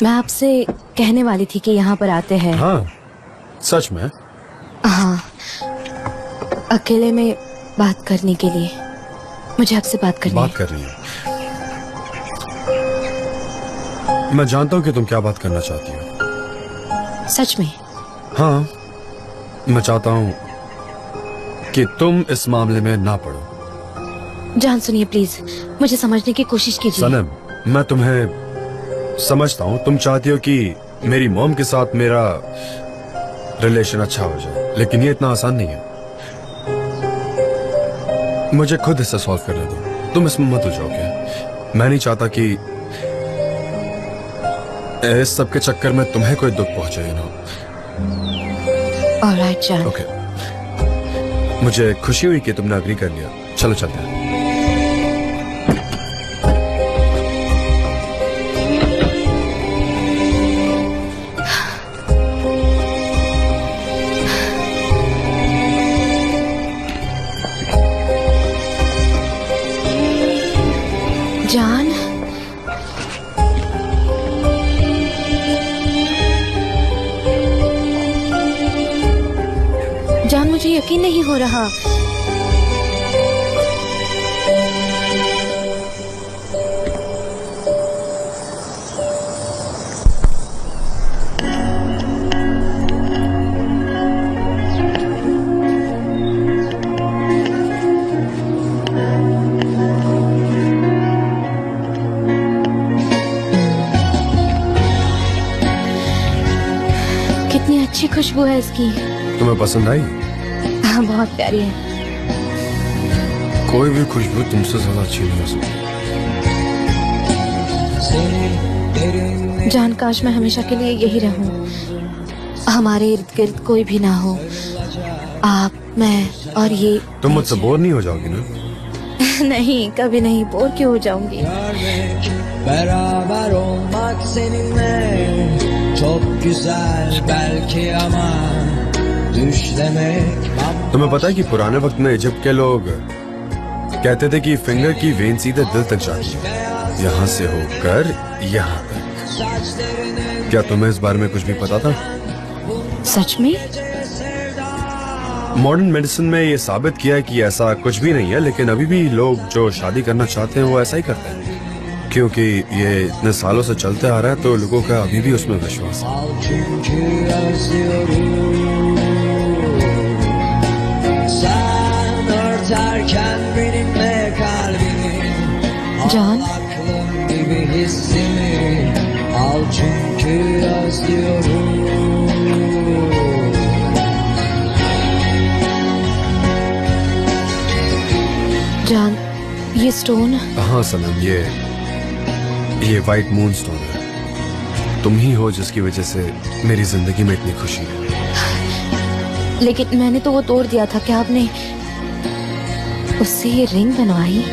मैं आपसे कहने वाली थी कि यहाँ पर आते हैं। हाँ, सच में? हाँ, अकेले में बात करने के लिए। मुझे आपसे बात करनी है। मैं जानता हूँ कि तुम क्या बात करना चाहती हो। सच में? हाँ, मैं चाहता हूँ कि तुम इस मामले में ना पड़ो। जान सुनिए प्लीज, मुझे समझने की कोशिश कीजिए। सनम, मैं तुम्हें समझता हूँ। तुम चाहती हो कि मेरी मॉम के साथ मेरा रिलेशन अच्छा हो जाए, लेकिन ये इतना आसान नहीं है। मुझे खुद इसे सॉल्व करने दो। तुम इसमें मत उलझोगे। मैं नहीं चाहता कि इस सब के चक्कर में तुम्हें कोई दुख पहुंचे। ऑलराइट जान। ओके, मुझे खुशी हुई कि तुमने अग्री कर लिया। चलो चलते हैं। जान, जान मुझे यकीन नहीं हो रहा। कितनी अच्छी खुशबू है इसकी। तुम्हें पसंद आई? हाँ, बहुत प्यारी है। कोई भी खुशबू तुमसे ज्यादा अच्छी नहीं हो सकती। जान, काश मैं हमेशा के लिए यही रहूं। हमारे इर्द गिर्द कोई भी ना हो, आप, मैं और ये। तुम मुझसे बोर नहीं हो जाओगी ना? नहीं, कभी नहीं। बोर क्यों हो जाऊंगी? Beraber olmak seninle çok güzel belki ama düşlemek. तुम्हें पता है कि पुराने वक्त में इजिप्ट के लोग कहते थे कि फिंगर की वेन सीधे दिल तक जाती है, यहाँ से होकर यहाँ तक। क्या तुम्हें इस बारे में कुछ भी पता था? सच में? मॉडर्न मेडिसिन में ये साबित किया है कि ऐसा कुछ भी नहीं है, लेकिन अभी भी लोग जो शादी करना चाहते हैं वो ऐसा ही करते हैं, क्योंकि ये इतने सालों से चलते आ रहा है, तो लोगों का अभी भी उसमें विश्वास है। जान, जान, ये स्टोन। हाँ सनम, ये व्हाइट मून स्टोन है। तुम ही हो जिसकी वजह से मेरी जिंदगी में इतनी खुशी है। लेकिन मैंने तो वो तोड़ दिया था। क्या आपने उससे ये रिंग बनवाई?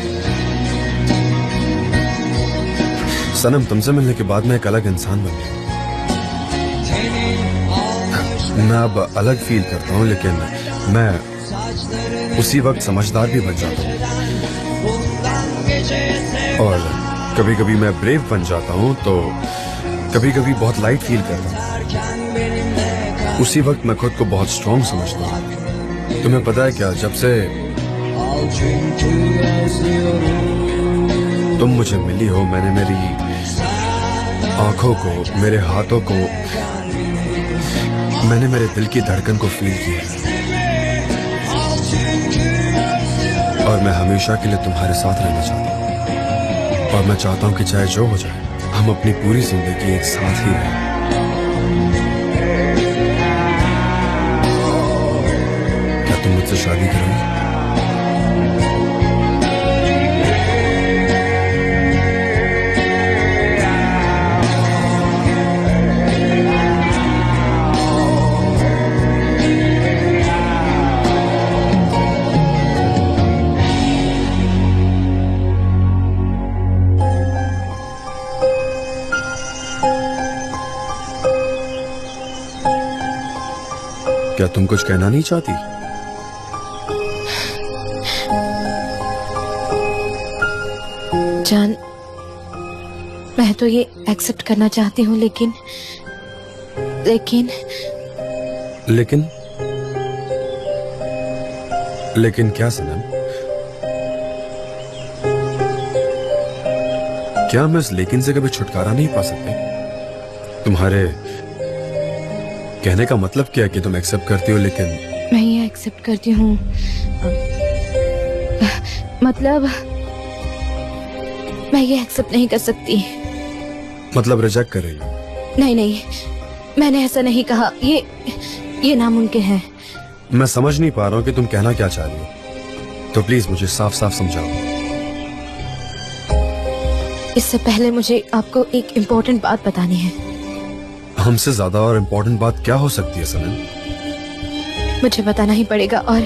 सनम, तुमसे मिलने के बाद मैं एक अलग इंसान बन गया। मैं अब अलग फील करता हूँ, लेकिन मैं उसी वक्त समझदार भी बन जाता हूँ। और कभी कभी मैं ब्रेव बन जाता हूँ, तो कभी कभी बहुत लाइट फील करता हूँ। उसी वक्त मैं खुद को बहुत स्ट्रॉन्ग समझता हूँ। तुम्हें पता है क्या, जब से तुम मुझे मिली हो, मैंने मेरी आंखों को, मेरे हाथों को, मैंने मेरे दिल की धड़कन को फील किया। और मैं हमेशा के लिए तुम्हारे साथ रहना चाहता हूँ। और मैं चाहता हूँ कि चाहे जो हो जाए, हम अपनी पूरी जिंदगी एक साथ ही रहें। क्या तुम मुझसे शादी करोगी? क्या तुम कुछ कहना नहीं चाहती? जान, मैं मैं तो ये एक्सेप्ट करना चाहती हूँ, लेकिन लेकिन क्या सनम? क्या हम इस लेकिन से कभी छुटकारा नहीं पा सकते? तुम्हारे कहने का मतलब क्या है कि तुम एक्सेप्ट करती हो, लेकिन मैं ये एक्सेप्ट करती हूँ, मतलब मैं ये एक्सेप्ट नहीं कर सकती। मतलब रिजेक्ट कर रही हो? नहीं, मैंने ऐसा नहीं कहा। ये नामुमकिन है। मैं समझ नहीं पा रहा हूँ कि तुम कहना क्या चाह रही हो, तो प्लीज मुझे साफ साफ समझाओ। इससे पहले मुझे आपको एक इम्पोर्टेंट बात बतानी है। हमसे ज्यादा और इम्पोर्टेंट बात क्या हो सकती है सनम? मुझे बताना ही पड़ेगा, और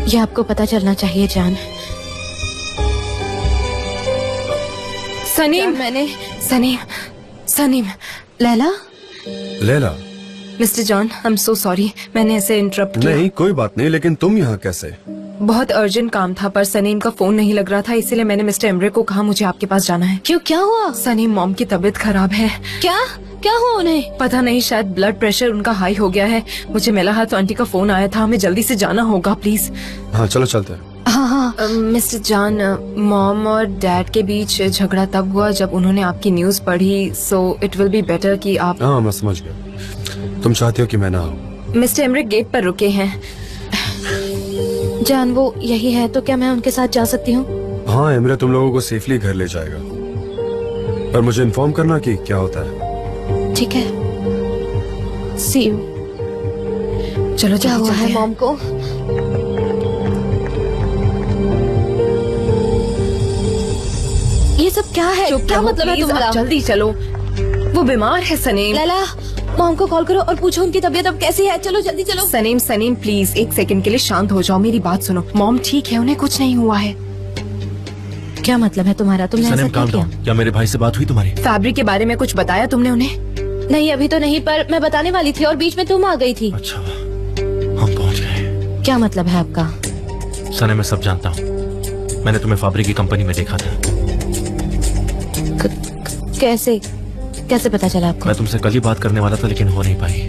ये आपको पता चलना चाहिए जान। Sanam, Sanam. Laila, mister John, I am so sorry, मैंने ऐसे इंटरप्ट किया। नहीं कोई बात नहीं, लेकिन तुम यहाँ कैसे? बहुत अर्जेंट काम था, पर सनीम का फोन नहीं लग रहा था, इसीलिए मैंने मिस्टर एमरे को कहा मुझे आपके पास जाना है। क्यों, क्या हुआ? सनीम, मॉम की तबीयत खराब है। क्या हुआ उन्हें? पता नहीं, शायद ब्लड प्रेशर उनका हाई हो गया है। मुझे मिला है तो आंटी का फोन आया था, हमें जल्दी से जाना होगा, प्लीज। हाँ चलो चलते हैं। हाँ। मिस्टर जॉन, मॉम और डैड के बीच झगड़ा तब हुआ जब उन्होंने आपकी न्यूज पढ़ी, so it will be better कि आप। हाँ मैं समझ गया, तुम चाहती हो कि मैं ना आऊँ। मिस्टर एमरे गेट पर रुके हैं। जान वो यही है, तो क्या मैं उनके साथ जा सकती हूँ? हाँ एमरे तुम लोगों को सेफली घर ले जाएगा, पर मुझे इन्फॉर्म करना कि क्या होता है। ठीक है, सी यू। चलो, क्या हुआ है मॉम को? ये सब क्या है? क्या मतलब है तुम्हारा? जल्दी चलो, वो बीमार है सनीम। लैला, मॉम को कॉल करो और पूछो उनकी तबीयत अब कैसी है। चलो जल्दी चलो। सनीम प्लीज एक सेकंड के लिए शांत हो जाओ, मेरी बात सुनो। मॉम ठीक है, उन्हें कुछ नहीं हुआ है। क्या मतलब है तुम्हारा? तुमने ऐसा सनीम क्यों calm किया? down। क्या मेरे भाई से बात हुई तुम्हारी? फैब्रिक के बारे में कुछ बताया तुमने उन्हें? नहीं अभी तो नहीं, पर मैं बताने वाली थी और बीच में तुम आ गई थी। अच्छा, हम पहुंच गए। क्या मतलब है आपका? सनीम मैं सब जानता हूँ, मैंने तुम्हें फैब्रिक की कंपनी में देखा था। कैसे पता चला आपको? मैं तुमसे कल ही बात करने वाला था, लेकिन हो नहीं पाई,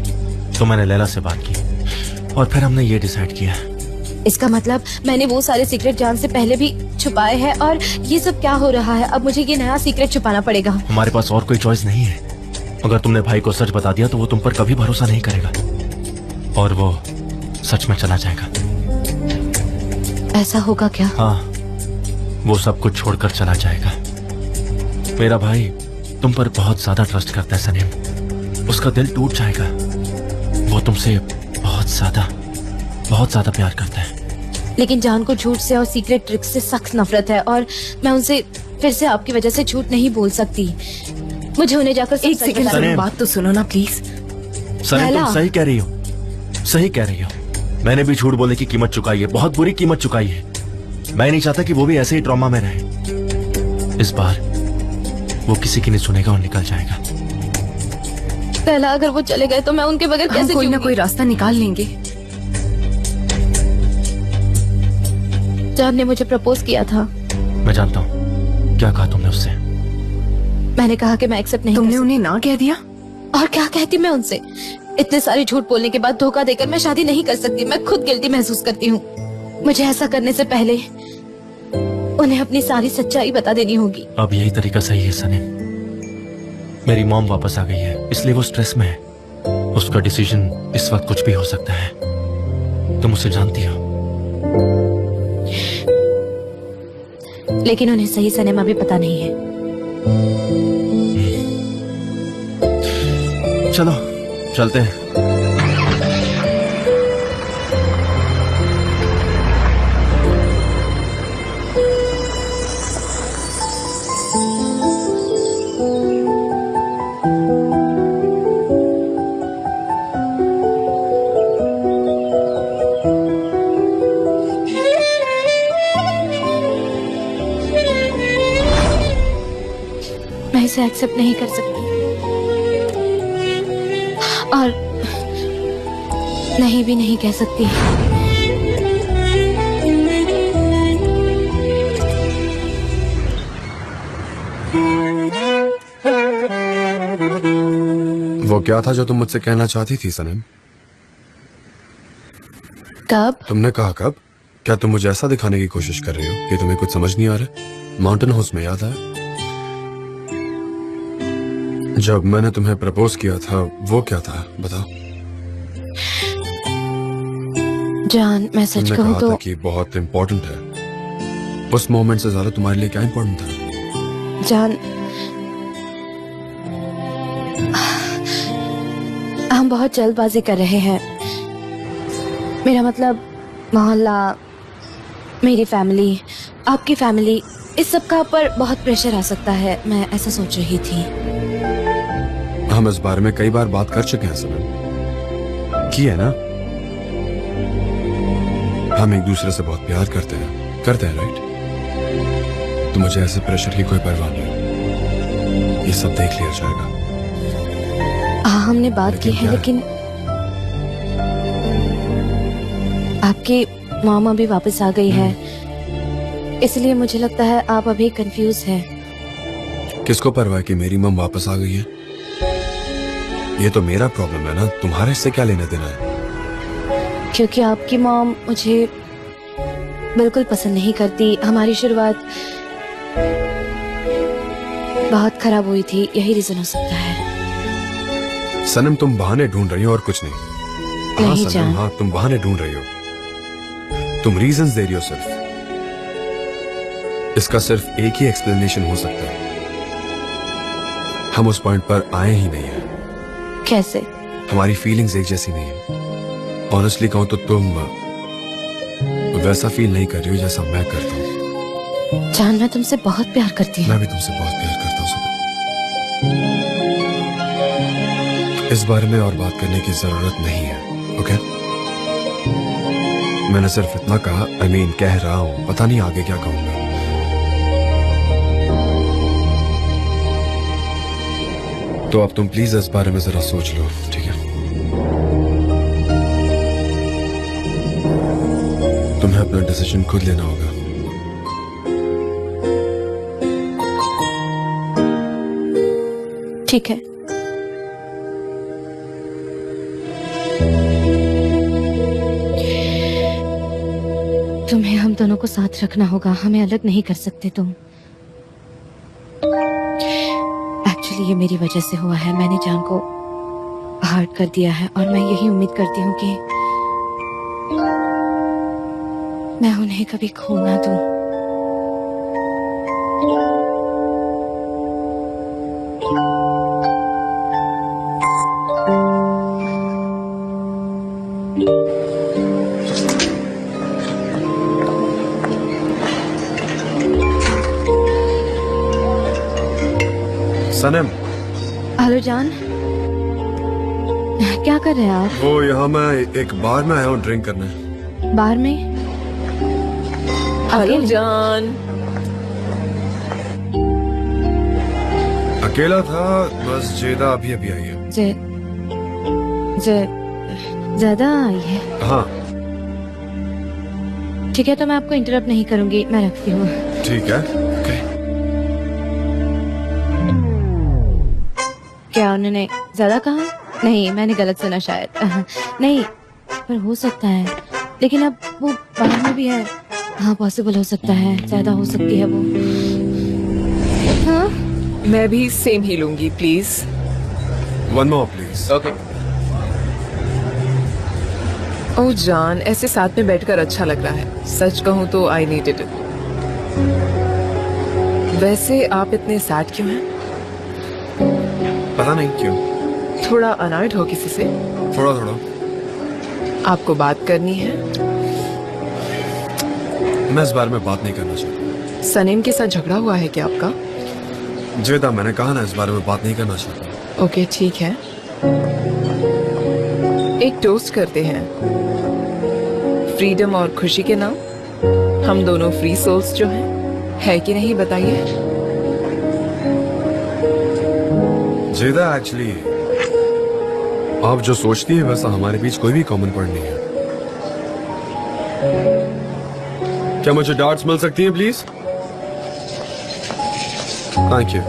तो मैंने लैला से बात की और फिर हमने ये डिसाइड किया। इसका मतलब मैंने वो सारे सीक्रेट जान से पहले भी छुपाए हैं, और ये सब क्या हो रहा है? अब मुझे ये नया सीक्रेट छुपाना पड़ेगा। हमारे पास और कोई चॉइस नहीं है। अगर तुमने भाई को सच बता दिया तो वो तुम पर कभी भरोसा नहीं करेगा और वो सच में चला जाएगा। ऐसा होगा क्या? हाँ, वो सब कुछ छोड़कर चला जाएगा। मेरा भाई तुम पर बहुत ज्यादा ट्रस्ट करता है सनीम, उसका दिल टूट जाएगा। वो तुमसे बहुत ज्यादा प्यार करता है। लेकिन जान को झूठ से और सीक्रेट ट्रिक्स से सख्त नफरत है, और मैं उनसे फिर से आपकी वजह से झूठ नहीं बोल सकती। मुझे उन्हें जाकर एक सेकंड, सनीम। बात तो सुनो ना प्लीज। सनीम लैला। तुम सही कह रही हो। मैंने भी झूठ बोलने की कीमत चुकाई है, बहुत बुरी कीमत चुकाई है। मैं नहीं चाहता कि वो भी ऐसे ही ट्रॉमा में रहे। इस बार वो किसी की नहीं सुनेगा और निकल जाएगा। पहला अगर वो चले गए तो मैं उनके बगैर हम कैसे कोई ना जीऊंगी? कोई रास्ता निकाल लेंगे। जान ने मुझे प्रपोज किया था। मैं जानता हूँ, क्या कहा तुमने उससे? मैंने कहा कि मैं एक्सेप्ट नहीं तुमने कर उन्हें ना कह दिया? सकती। और क्या कहती मैं उनसे? इतने सारे झूठ बोलने के बाद धोखा देकर मैं शादी नहीं कर सकती। मैं खुद गिल्टी महसूस करती हूँ। मुझे ऐसा करने से पहले उन्हें अपनी सारी सच्चाई बता देनी होगी। अब यही तरीका सही है सनीम। मेरी मॉम वापस आ गई है, इसलिए वो स्ट्रेस में है। उसका डिसीजन इस वक्त कुछ भी हो सकता है। तुम उसे जानती हो। लेकिन उन्हें सही सिनेमा भी पता नहीं है। चलो चलते हैं। मैं इसे एक्सेप्ट नहीं कर सकती, और नहीं भी नहीं कह सकती। वो क्या था जो तुम मुझसे कहना चाहती थी सनम? कब? तुमने कहा कब? क्या तुम मुझे ऐसा दिखाने की कोशिश कर रही हो कि तुम्हें कुछ समझ नहीं आ रहा? माउंटेन हाउस में याद है जब मैंने तुम्हें प्रपोज किया था, वो क्या था बताओ? जान, मैं सच तुमने कहूँ कहा तो था कि बहुत इम्पोर्टेंट है। उस मोमेंट से ज्यादा तुम्हारे लिए क्या इम्पोर्टेंट था? जान, हम बहुत जल्दबाजी कर रहे हैं। मेरा मतलब मोहल्ला, मेरी फैमिली, आपकी फैमिली, इस सब का आप पर बहुत प्रेशर आ सकता है। मैं ऐसा सोच रही थी। हम इस बारे में कई बार बात कर चुके हैं सनम, की है ना? हम एक दूसरे से बहुत प्यार करते हैं राइट? तो मुझे ऐसे प्रेशर की कोई परवाह नहीं। ये सब देख लिया जाएगा। हाँ, हमने बात की है, लेकिन आपकी मॉम अभी वापस आ गई है, इसलिए मुझे लगता है आप अभी कंफ्यूज हैं। किसको परवाह है कि मेरी मम वापस आ गई है? ये तो मेरा प्रॉब्लम है ना, तुम्हारे इससे क्या लेना देना है? क्योंकि आपकी मॉम मुझे बिल्कुल पसंद नहीं करती। हमारी शुरुआत बहुत खराब हुई थी, यही रीजन हो सकता है। सनम, तुम बहाने ढूंढ रही हो और कुछ नहीं। हाँ नहीं सनम, जान। हाँ तुम बहाने ढूंढ रही हो, तुम रीजंस दे रही हो सिर्फ। इसका सिर्फ एक ही एक्सप्लेनेशन हो सकता है, हम उस पॉइंट पर आए ही नहीं है। कैसे? हमारी फीलिंग्स एक जैसी नहीं है। ऑनेस्टली कहूं तो तुम वैसा फील नहीं कर रही हो जैसा मैं करता हूँ। जान, मैं तुमसे बहुत प्यार करती हूँ। मैं भी तुमसे बहुत प्यार करता हूँ सुबह। इस बारे में और बात करने की जरूरत नहीं है, ओके? मैंने सिर्फ इतना कहा, I mean, कह रहा हूँ, पता नहीं आगे क्या कहूंगा। तो अब तुम प्लीज इस बारे में जरा सोच लो, ठीक है? तुम्हें अपना डिसीजन खुद लेना होगा। ठीक है। तुम्हें हम दोनों को साथ रखना होगा, हमें अलग नहीं कर सकते तुम। एक्चुअली ये मेरी वजह से हुआ है, मैंने जान को हर्ट कर दिया है और मैं यही उम्मीद करती हूँ कि मैं उन्हें कभी खो ना दूं। सनम, हेलो जान, क्या कर रहे हैं आप? वो यहाँ मैं एक बार में आया हूँ ड्रिंक करने। बार में? हेलो अकेले? जान। अकेला था, बस जेदा अभी अभी आई है। ज्यादा आई है? हाँ ठीक है, तो मैं आपको इंटरप्ट नहीं करूंगी, मैं रखती हूँ। ठीक है, ओके। क्या उन्होंने ज्यादा कहा? नहीं, मैंने गलत सुना शायद। नहीं, पर हो सकता है, लेकिन अब वो बाहर में भी है। हाँ, पॉसिबल हो सकता है, ज्यादा हो सकती है वो। हाँ, मैं भी सेम ही लूंगी please. One more please. Okay. ओ जान, ऐसे साथ में बैठकर अच्छा लग रहा है। सच कहूँ तो आई नीडेड इट। वैसे आप इतने सैड क्यों हैं? पता नहीं क्यों, थोड़ा अनॉयड हो किसी से? थोड़ा थोड़ा। आपको बात करनी है? मैं इस बारे में बात नहीं करना चाहता। सनीम के साथ झगड़ा हुआ है क्या आपका? जेदा, मैंने कहा ना इस बारे में बात नहीं करना चाहता। ओके, ठीक है। एक टोस्ट करते हैं, फ्रीडम और खुशी के नाम। हम दोनों फ्री सोल्स जो हैं, है कि नहीं बताइए? जेदा, एक्चुअली आप जो सोचती है वैसा हमारे बीच कोई भी कॉमन पॉइंट नहीं है। क्या मुझे डार्ट्स मिल सकती हैं प्लीज? Thank you.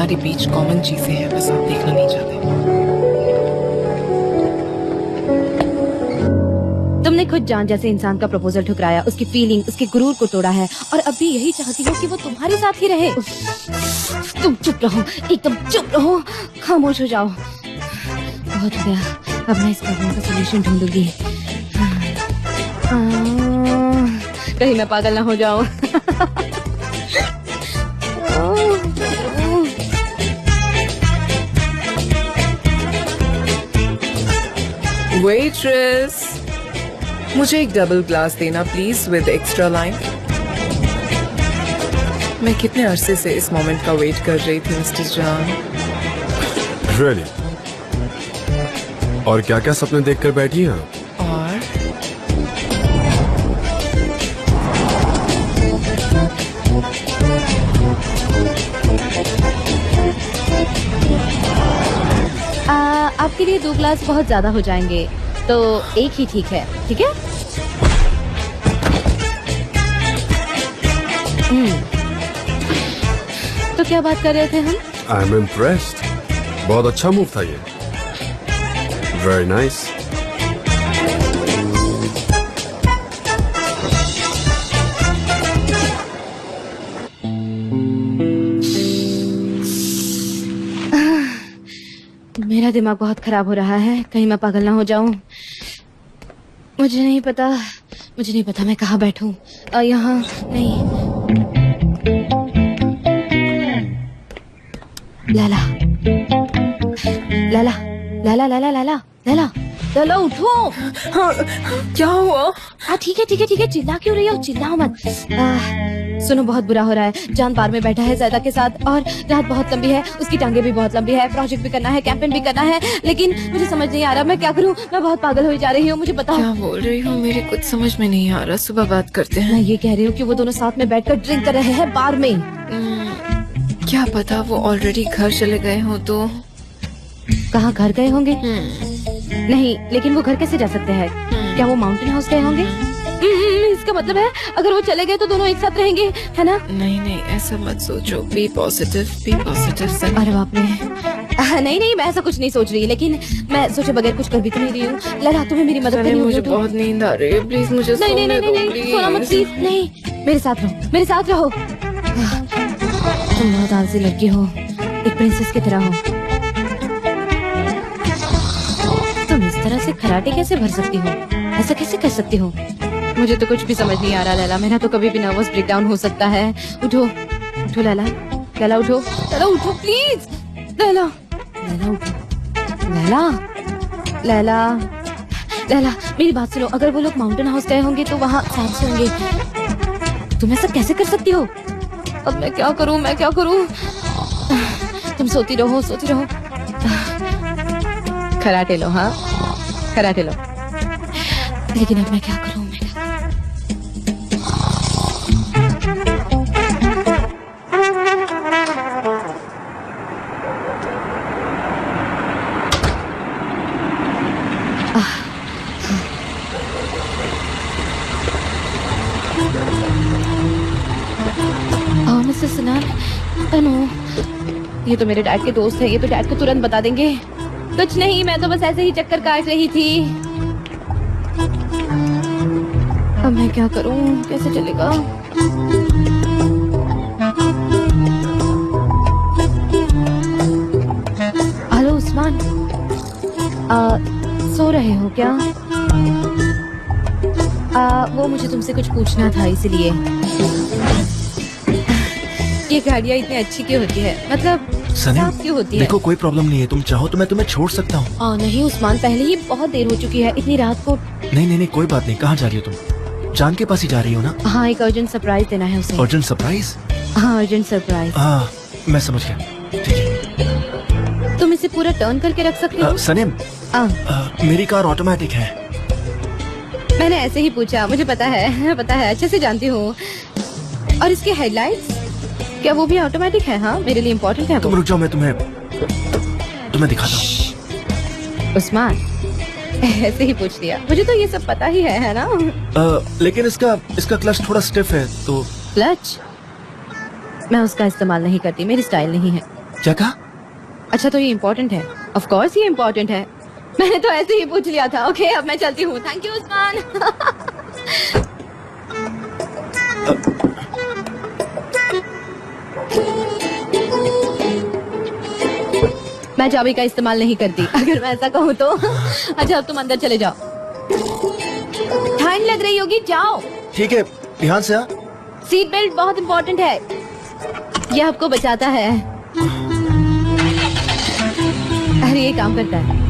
हमारे बीच कॉमन चीजें हैं, बस आप देखना नहीं चाहते। तुमने खुद जान जैसे इंसान का प्रपोजल ठुकराया, उसकी फीलिंग, उसके गुरूर को तोड़ा है और अब भी यही चाहती हो कि वो तुम्हारे साथ ही रहे। तुम चुप रहो, एकदम चुप रहो, खामोश हो जाओ। बहुत हो गया, अब मैं इस प्रॉब्लम का सलूशन ढूंढूंगी। कहीं मैं पागल ना हो जाऊं। वेट्रेस, मुझे एक डबल ग्लास देना प्लीज विद एक्स्ट्रा लाइम। मैं कितने अरसे से इस मोमेंट का वेट कर रही थी मिस्टर जॉन। Really? और क्या क्या सपने देखकर बैठी हैं आप? और आपके लिए 2 ग्लास बहुत ज्यादा हो जाएंगे, तो एक ही ठीक है, ठीक है? तो क्या बात कर रहे थे हम? I am impressed. बहुत अच्छा मूव था ये। Very nice. मेरा दिमाग बहुत खराब हो रहा है, कहीं मैं पागल ना हो जाऊं। मुझे नहीं पता मैं कहाँ बैठूं। यहाँ नहीं। लाला लाला लाला लाला लाला लाला लाला उठो। हाँ, क्या हुआ? हाँ ठीक है, चिल्ला क्यों रही हो? चिल्लाओ मत। सुनो, बहुत बुरा हो रहा है। जान बार में बैठा है ज़ैदा के साथ और रात बहुत लंबी है, उसकी टांगे भी बहुत लंबी है, प्रोजेक्ट भी करना है, कैंपेन भी करना है, लेकिन मुझे समझ नहीं आ रहा मैं क्या करूं। मैं बहुत पागल हो जा रही हूँ, मुझे बताओ। क्या बोल रही हूँ? मेरे कुछ समझ में नहीं आ रहा। सुबह बात करते हैं। मैं ये कह रही हूँ कि वो दोनों साथ में बैठकर ड्रिंक कर रहे हैं बार में। क्या पता वो ऑलरेडी घर चले गए हो तो। कहाँ घर गए होंगे? नहीं, लेकिन वो घर कैसे जा सकते हैं? क्या वो माउंटेन हाउस गए होंगे? इसका मतलब है अगर वो चले गए तो दोनों एक साथ रहेंगे, है ना? नहीं, ऐसा मत सोचो। Be positive Sunny. अरे बाप रे। नहीं, मैं ऐसा कुछ नहीं सोच रही, लेकिन मैं सोचे बगैर कुछ कर भी तो नहीं रही हूँ। लला, तुम्हें मेरी मदद करनी मुझे होगी। बहुत नींद आ रही है, प्लीज मुझे नहीं, सोना मत प्लीज। नहीं, मेरे साथ रहो। तुम बहुत आलसी लड़की हो, एक प्रिंसेस की तरह हो। तुम इस तरह से खराटे कैसे भर सकती हो? ऐसा कैसे कर सकती हो? मुझे तो कुछ भी समझ नहीं आ रहा लैला। मेरा तो कभी भी नर्वस ब्रेकडाउन हो सकता है। उठो लैला उठो प्लीज। लैला उठो। लैला मेरी बात सुनो। अगर वो लोग माउंटेन हाउस गए होंगे तो वहाँ साथ से होंगे। तुम ऐसा कैसे कर सकती हो? अब मैं क्या करूँ? तुम सोती रहो। खराटे लो, हाँ खराटे लो। लेकिन अब मैं क्या करूँ? मिस्टर सिनान, ये तो मेरे डैड के दोस्त हैं, ये तो डैड को तुरंत बता देंगे। कुछ नहीं, मैं तो बस ऐसे ही चक्कर काट रही थी। अब मैं क्या करूं? कैसे चलेगा? हेलो उस्मान, सो रहे हो क्या? वो मुझे तुमसे कुछ पूछना था, इसलिए। ये गाड़ियाँ इतनी अच्छी क्यों होती है? मतलब साफ क्यों होती है? देखो, कोई प्रॉब्लम नहीं है। तुम चाहो तो मैं तुम्हें छोड़ सकता हूँ। नहीं उस्मान, पहले ही बहुत देर हो चुकी है, इतनी रात को। नहीं, कोई बात नहीं। कहाँ जा रही हो तुम? जान के पास ही जा रही हो ना? हाँ, एक अर्जेंट सरप्राइज देना है उसे। Urgent surprise? हाँ, अर्जेंट सरप्राइज। हाँ, मैं समझ गया। ठीक है। तुम इसे पूरा टर्न करके रख सकते हो? सनीम, मेरी कार ऑटोमेटिक है। मैंने ऐसे ही पूछा, मुझे पता है अच्छे से जानती हूँ। और इसके हेडलाइट्स क्या वो भी ऑटोमेटिक है? हाँ, मेरे लिए इम्पोर्टेंट है। तुम रुक जाओ, मैं तुम्हें दिखाता हूँ। उस्मान, ऐसे ही पूछ लिया, मुझे तो ये सब पता ही है ना? लेकिन इसका क्लच थोड़ा स्टिफ है तो। क्लच? मैं उसका इस्तेमाल नहीं करती, मेरी स्टाइल नहीं है। क्या कहा? अच्छा तो ये इम्पोर्टेंट है? ऑफ कोर्स ये इम्पोर्टेंट है, मैंने तो ऐसे ही पूछ लिया था। ओके अब मैं चलती हूँ। Thank you Usman. मैं चाबी का इस्तेमाल नहीं करती, अगर मैं ऐसा कहूँ तो। अच्छा अब तुम अंदर चले जाओ, ठंड लग रही होगी, जाओ। ठीक है, ध्यान से आ। सीट बेल्ट बहुत इम्पोर्टेंट है, ये आपको बचाता है। अरे ये काम करता है।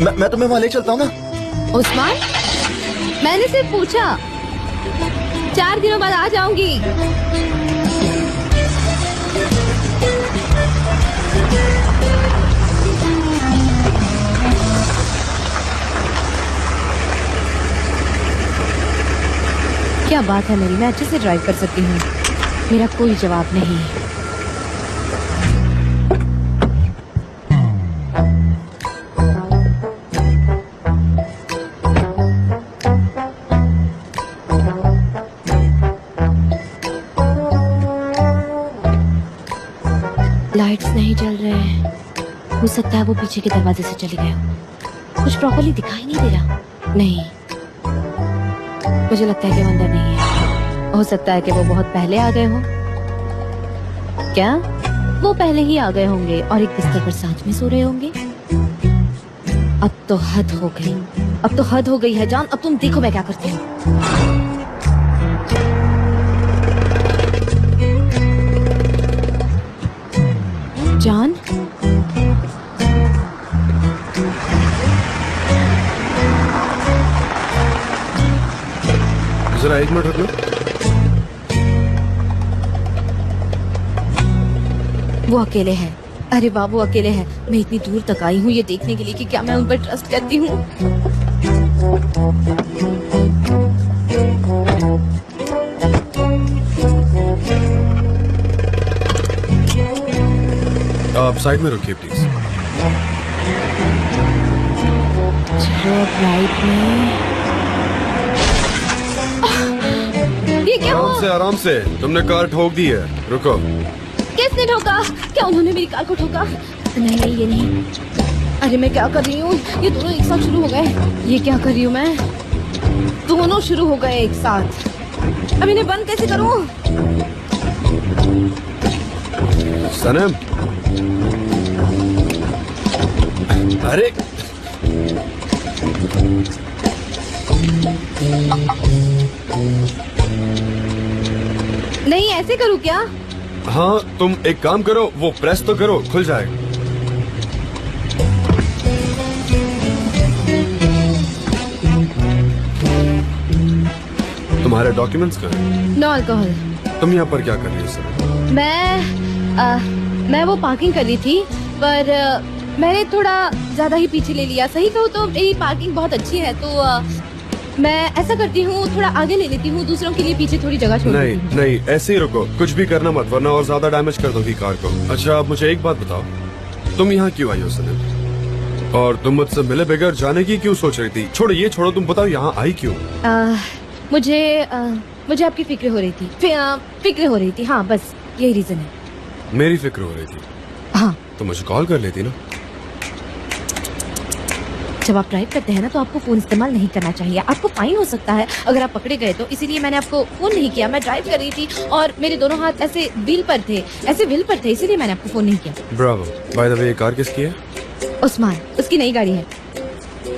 मैं तुम्हें वहां ले चलता हूँ ना। उस्मान मैंने सिर्फ पूछा, 4 दिनों बाद आ जाऊंगी। क्या बात है मेरी, मैं अच्छे से ड्राइव कर सकती हूँ, मेरा कोई जवाब नहीं। लाइट्स नहीं जल रहे हैं, हो सकता है वो पीछे के दरवाजे से चले गए हो। कुछ प्रॉपर्ली दिखाई नहीं दे रहा। नहीं, मुझे लगता है कि वो अंदर नहीं है। हो सकता है कि वो बहुत पहले आ गए हो। क्या वो पहले ही आ गए होंगे और एक बिस्तर पर साथ में सो रहे होंगे? अब तो हद हो गई, अब तो हद हो गई है जान। अब तुम देखो मैं क्या करती हूँ। जान जरा 1 मिनट रुकना। वो अकेले हैं। अरे वाह वो अकेले हैं। मैं इतनी दूर तक आई हूँ ये देखने के लिए कि क्या मैं उन पर ट्रस्ट करती हूँ। आप साइड में रुकिए प्लीज। राइट में ये क्या हुआ? आराम से, तुमने कार ठोक दी है। रुको। किसने ठोका? क्या उन्होंने मेरी कार को ठोका? नहीं नहीं ये नहीं। अरे मैं क्या कर रही हूँ, ये दोनों एक साथ शुरू हो गए। ये क्या कर रही हूँ मैं? दोनों शुरू हो गए एक साथ। अब इन्हें बंद कैसे करूँ? सनम, अरे नहीं ऐसे करूँ क्या? हाँ तुम एक काम करो, वो प्रेस तो करो, खुल जाएगा। तुम्हारे डॉक्यूमेंट्स कहाँ हैं? No alcohol. तुम यहाँ पर क्या कर रही हो सर? मैं वो पार्किंग कर रही थी, पर मैंने थोड़ा ज्यादा ही पीछे ले लिया। सही कहूँ तो मेरी पार्किंग बहुत अच्छी है, तो मैं ऐसा करती हूँ थोड़ा आगे ले लेती हूँ, दूसरों के लिए पीछे थोड़ी जगह छोड़ देती हूँ। नहीं, ऐसे ही रुको, कुछ भी करना मत, वरना और ज्यादा डैमेज कर दोगी कार को। अच्छा आप मुझे एक बात बताओ, तुम यहाँ क्यों आई हो सनम? और तुम मुझसे मिले बगैर जाने की क्यों सोच रही थी? छोड़ो ये छोड़ो, तुम बताओ यहाँ आई क्यों? मुझे आपकी फिक्र हो रही थी। फिक्र हो रही थी, हाँ बस यही रीजन है। मेरी फिक्र हो रही थी? हाँ। तो मुझे कॉल कर लेती ना। जब आप ड्राइव करते हैं ना तो आपको फोन इस्तेमाल नहीं करना चाहिए, आपको फाइन हो सकता है अगर आप पकड़े गए तो। इसीलिए मैंने आपको फोन नहीं किया। मैं ड्राइव कर रही थी और मेरे दोनों हाथ ऐसे व्हील पर थे, इसीलिए मैंने आपको फोन नहीं किया। ब्रावो। बाय द वे ये कार किसकी है? उस्मान, उसकी नई गाड़ी है,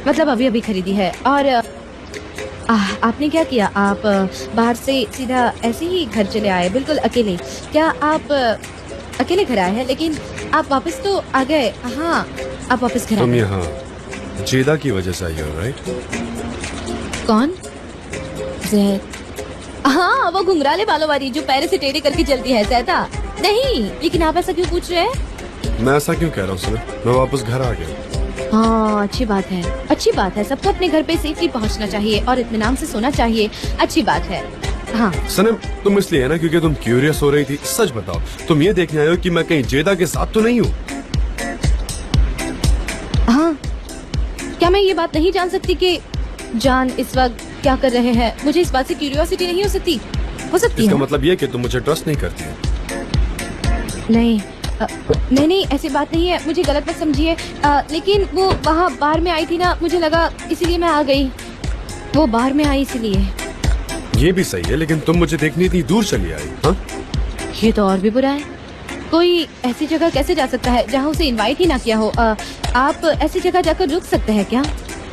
मतलब अभी अभी खरीदी है। और आपने क्या किया? आप बाहर से सीधा ऐसे ही घर चले आए बिल्कुल अकेले? क्या आप अकेले घर आए हैं? लेकिन आप वापस तो आ गए। हाँ आप वापस घर आ तुम गए। यहाँ जेदा की वजह से आई हो, राइट? कौन? जैद? हाँ वो घुंघराले बालों वाली जो पैर से टेढ़े करके चलती है, जैदा? नहीं, लेकिन आप ऐसा क्यों पूछ रहे हैं? मैं ऐसा क्यों कह रहा हूँ सर? मैं वापस घर आ गया। हाँ अच्छी बात है, अच्छी बात है। सबको अपने घर पे सेफली पहुंचना चाहिए और इत्मीनान से सोना चाहिए। अच्छी बात है। हाँ सनम, तुम इसलिए है ना क्योंकि तुम क्यूरियस हो रही थी। सच बताओ, तुम ये देखने आए हो कि मैं कहीं जेदा के साथ तो नहीं हूँ? हाँ, क्या मैं ये बात नहीं जान सकती कि जान इस वक्त क्या कर रहे हैं? मुझे इस बात से क्यूरियोसिटी नहीं हो सकती? हो सकती इसका है? मतलब ये कि तुम मुझे ट्रस्ट नहीं करती है। नहीं नहीं, ऐसी बात नहीं है, मुझे गलत मत समझिए। लेकिन वो वहाँ बार में आई थी ना, मुझे लगा इसीलिए मैं आ गई। वो बार में आई इसीलिए। ये भी सही है, लेकिन तुम मुझे देखनी इतनी दूर चली आई। हाँ, ये तो और भी बुरा है। कोई ऐसी जगह कैसे जा सकता है जहाँ उसे इनवाइट ही ना किया हो? आप ऐसी जगह जाकर रुक सकते हैं क्या?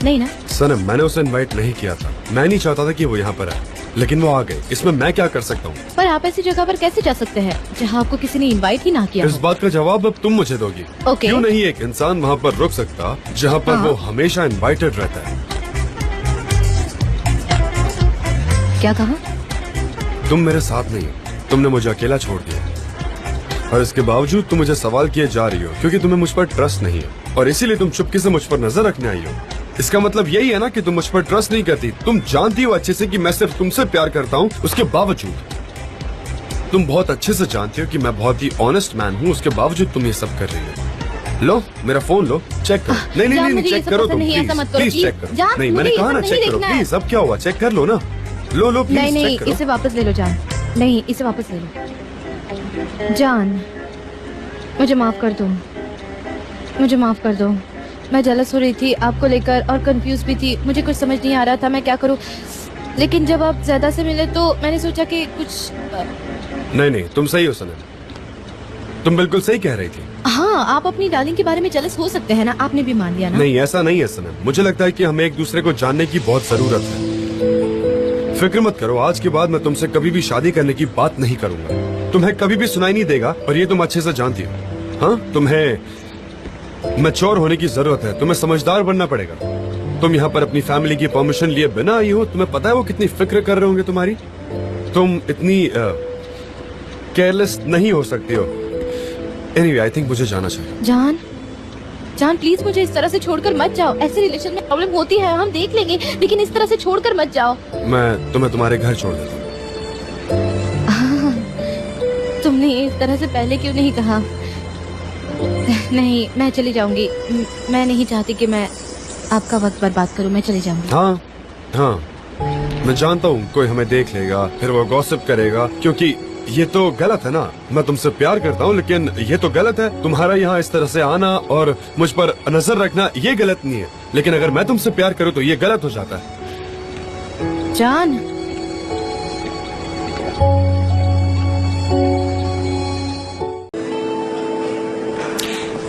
नहीं ना? सनम, मैंने उसे इनवाइट नहीं किया था। मैं नहीं चाहता था कि वो यहाँ पर आए, लेकिन वो आ गए। इसमें मैं क्या कर सकता हूँ? पर आप ऐसी जगह पर कैसे जा सकते हैं जहाँ आपको किसी ने इनवाइट ही ना किया इस हो? बात का जवाब अब तुम मुझे दोगी। ओके। क्यों नहीं एक इंसान वहाँ पर रुक सकता जहाँ पर हाँ। वो हमेशा इनवाइटेड रहता है? क्या कहा? तुम मेरे साथ नहीं हो, तुमने मुझे अकेला छोड़ दिया, और इसके बावजूद तुम मुझे सवाल किए जा रही हो क्योंकि तुम्हें मुझ पर ट्रस्ट नहीं है, और इसीलिए तुम चुपके से मुझ पर नजर रखने आई हो। इसका मतलब यही है ना कि तुम मुझ पर ट्रस्ट नहीं करती। तुम जानती हो अच्छे से कि मैं सिर्फ तुमसे प्यार करता हूँ, उसके बावजूद तुम बहुत अच्छे से जानती हो कि मैं बहुत ही ऑनेस्ट मैन हूँ, उसके बावजूद तुम ये सब कर रही हो। लो मेरा फोन लो, चेक करो। नहीं नहीं जान, नहीं, मुझे ये चेक सब करो पसंद तुम, नहीं है, ऐसा मत करो, प्लीज प्लीज। चेक करो। जान, नहीं, मुझे मैंने ये कहा सब ना नहीं चेक करो देखना है। प्लीज। अब क्या हुआ, चेक कर लो ना। लो लो प्लीज, नहीं चेक नहीं, करो। इसे वापस ले लो जान। नहीं, इसे वापस ले लो जान। मुझे माफ कर दो, मुझे माफ कर दो। मैं जेलस हो रही थी आपको लेकर और कंफ्यूज भी थी। मुझे कुछ समझ नहीं आ रहा था मैं क्या करूं, लेकिन जब आप ज्यादा से मिले तो मैंने सोचा कि कुछ नहीं नहीं, तुम सही हो सनम, तुम बिल्कुल सही कह रही थी। हाँ, आप अपनी डार्लिंग के बारे में जेलस हो सकते हैं ना, आपने भी मान लिया ना। नहीं, ऐसा नहीं है सनम। मुझे लगता है कि हमें एक दूसरे को जानने की बहुत जरूरत है। फिक्र मत करो, आज के बाद मैं तुमसे कभी भी शादी करने की बात नहीं करूंगा। तुम्हें कभी भी सुनाई नहीं देगा, और ये तुम अच्छे से जानती हो। हाँ, तुम्हें मैच्योर होने की जरूरत है, तुम्हें समझदार बनना पड़ेगा। तुम यहाँ पर अपनी फैमिली की परमिशन लिए बिना आई हो। तुम्हें पता है वो कितनी फिक्र कर रहे होंगे तुम्हारी। तुम इतनी केयरलेस नहीं हो सकती हो। एनीवे, आई थिंक मुझे जाना चाहिए। जान, जान प्लीज मुझे इस तरह से छोड़कर मत जाओ। ऐसे रिलेशन में प्रॉब्लम होती है, हम देख लेंगे, लेकिन इस तरह से छोड़कर मत जाओ। मैं तुम्हें तुम्हारे घर छोड़ देता हूँ। तुमने इस तरह से पहले क्यों नहीं कहा? नहीं, मैं चली जाऊंगी। मैं नहीं चाहती कि मैं आपका वक्त बर्बाद करूं। मैं चली जाऊंगी। हाँ हाँ, मैं जानता हूँ कोई हमें देख लेगा, फिर वो गॉसिप करेगा, क्योंकि ये तो गलत है ना। मैं तुमसे प्यार करता हूँ, लेकिन ये तो गलत है। तुम्हारा यहाँ इस तरह से आना और मुझ पर नजर रखना, ये गलत नहीं है। लेकिन अगर मैं तुमसे प्यार करूँ तो ये गलत हो जाता है। जान,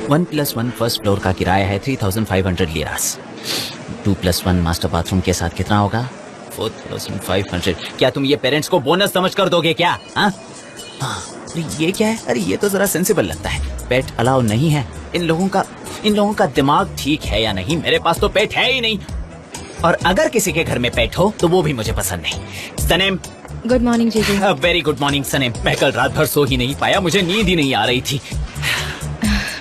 1+1 फर्स्ट फ्लोर का किराया है 3500 लिरास। 2+1 मास्टर बाथरूम के साथ कितना होगा? 4500। क्या तुम ये पेरेंट्स को बोनस समझ कर दोगे क्या? हाँ, अरे ये क्या है? अरे ये तो जरा सेंसिबल लगता है। पेट अलाउ नहीं है। इन लोगों का दिमाग ठीक है या नहीं? मेरे पास तो पेट है ही नहीं, और अगर किसी के घर में पेट हो तो वो भी मुझे पसंद नहीं। सनेम, गुड मॉर्निंग जीजू। Very good morning Sanam. मैं कल रात भर सो ही नहीं पाया, मुझे नींद ही नहीं आ रही थी।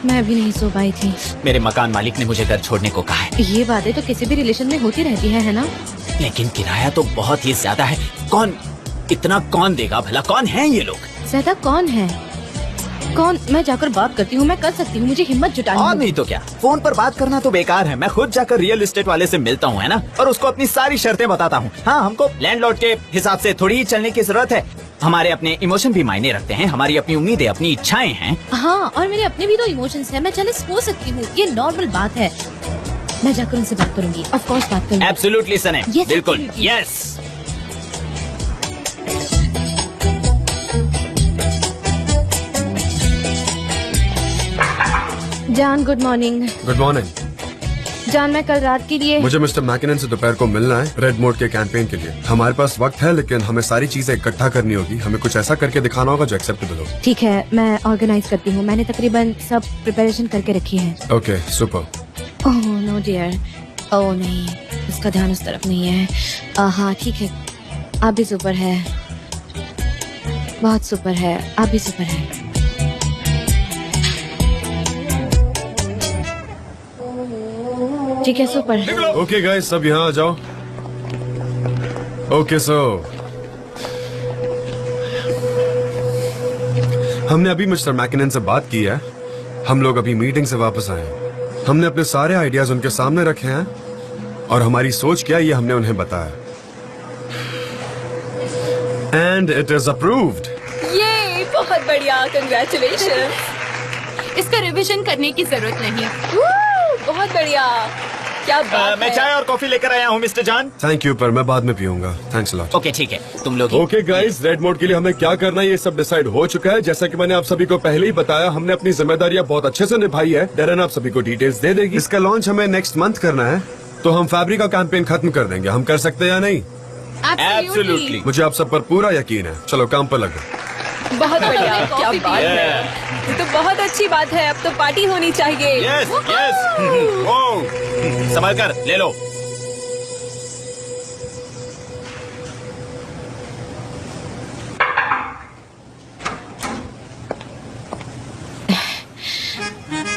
मैं अभी नहीं सो पाई थी। मेरे मकान मालिक ने मुझे घर छोड़ने को कहा है। ये बातें तो किसी भी रिलेशन में होती रहती है ना? लेकिन किराया तो बहुत ही ज्यादा है। इतना कौन देगा भला? कौन है ये लोग? ज्यादा कौन है? कौन? मैं जाकर बात करती हूँ, मैं कर सकती हूँ, मुझे हिम्मत जुटानी और होगी। नहीं तो क्या, फोन पर बात करना तो बेकार है। मैं खुद जाकर रियल एस्टेट वाले से मिलता हूँ, है ना, और उसको अपनी सारी शर्तें बताता हूँ। हाँ, हमको लैंडलॉर्ड के हिसाब से थोड़ी ही चलने की जरूरत है। हमारे अपने इमोशन भी मायने रखते हैं, हमारी अपनी उम्मीदें, अपनी इच्छाएं हैं। हाँ, और मेरे अपने भी तो इमोशंस हैं। मैं जेलस हो सकती हूँ, ये नॉर्मल बात है। मैं जाकर उनसे बात करूंगी, ऑफ कोर्स बात करूंगी। एब्सोल्युटली सनेम, Yes, बिल्कुल, absolutely. यस। जान, गुड मॉर्निंग। Good morning. जान, मैं कल रात के लिए मुझे मिस्टर मैकिनन से दोपहर को मिलना है, रेड मोड के कैंपेन के लिए। हमारे पास वक्त है, लेकिन हमें सारी चीजें इकट्ठा करनी होगी। हमें कुछ ऐसा करके दिखाना होगा जो एक्सेप्टेबल हो। ठीक है, मैं ऑर्गेनाइज करती हूँ। मैंने तकरीबन सब प्रिपरेशन करके रखी है। Okay, super. Oh no dear, oh नहीं, उसका ध्यान उस तरफ नहीं है। हाँ ठीक है, आप भी सुपर है, बहुत सुपर है, आप भी सुपर है। ठीक है, सुपर। ओके गाइस, सब यहाँ आ जाओ। ओके, सो हमने अभी मिस्टर मैकिनन से बात की है। हम लोग अभी मीटिंग से वापस आए हैं। हमने अपने सारे आइडियाज उनके सामने रखे हैं और हमारी सोच क्या है ये हमने उन्हें बताया। And it is approved. ये बहुत बढ़िया, कंग्रेचुलेशन। इसका रिवीजन करने की जरूरत नहीं। बहुत बढ़िया, क्या बात मैं है। चाय और कॉफी लेकर आया हूँ मिस्टर जॉन। थैंक यू, पर मैं बाद में पीऊंगा। Thanks a lot. ओके ठीक है, तुम लोग ओके गाइस, रेड मोड के लिए हमें क्या करना है ये सब डिसाइड हो चुका है। जैसा कि मैंने आप सभी को पहले ही बताया, हमने अपनी जिम्मेदारियां बहुत अच्छे से निभाई है। डेरन आप सभी को डिटेल्स दे देगी। इसका लॉन्च हमें नेक्स्ट मंथ करना है, तो हम फैब्रिक का कैंपेन खत्म कर देंगे। हम कर सकते हैं या नहीं? एब्सोल्युटली। मुझे आप सब पर पूरा यकीन है। चलो काम पर लगो। बहुत बढ़िया, क्या बात है। ये तो बहुत अच्छी बात है। अब तो पार्टी होनी चाहिए। Yes yes. ओ संभाल कर ले लो।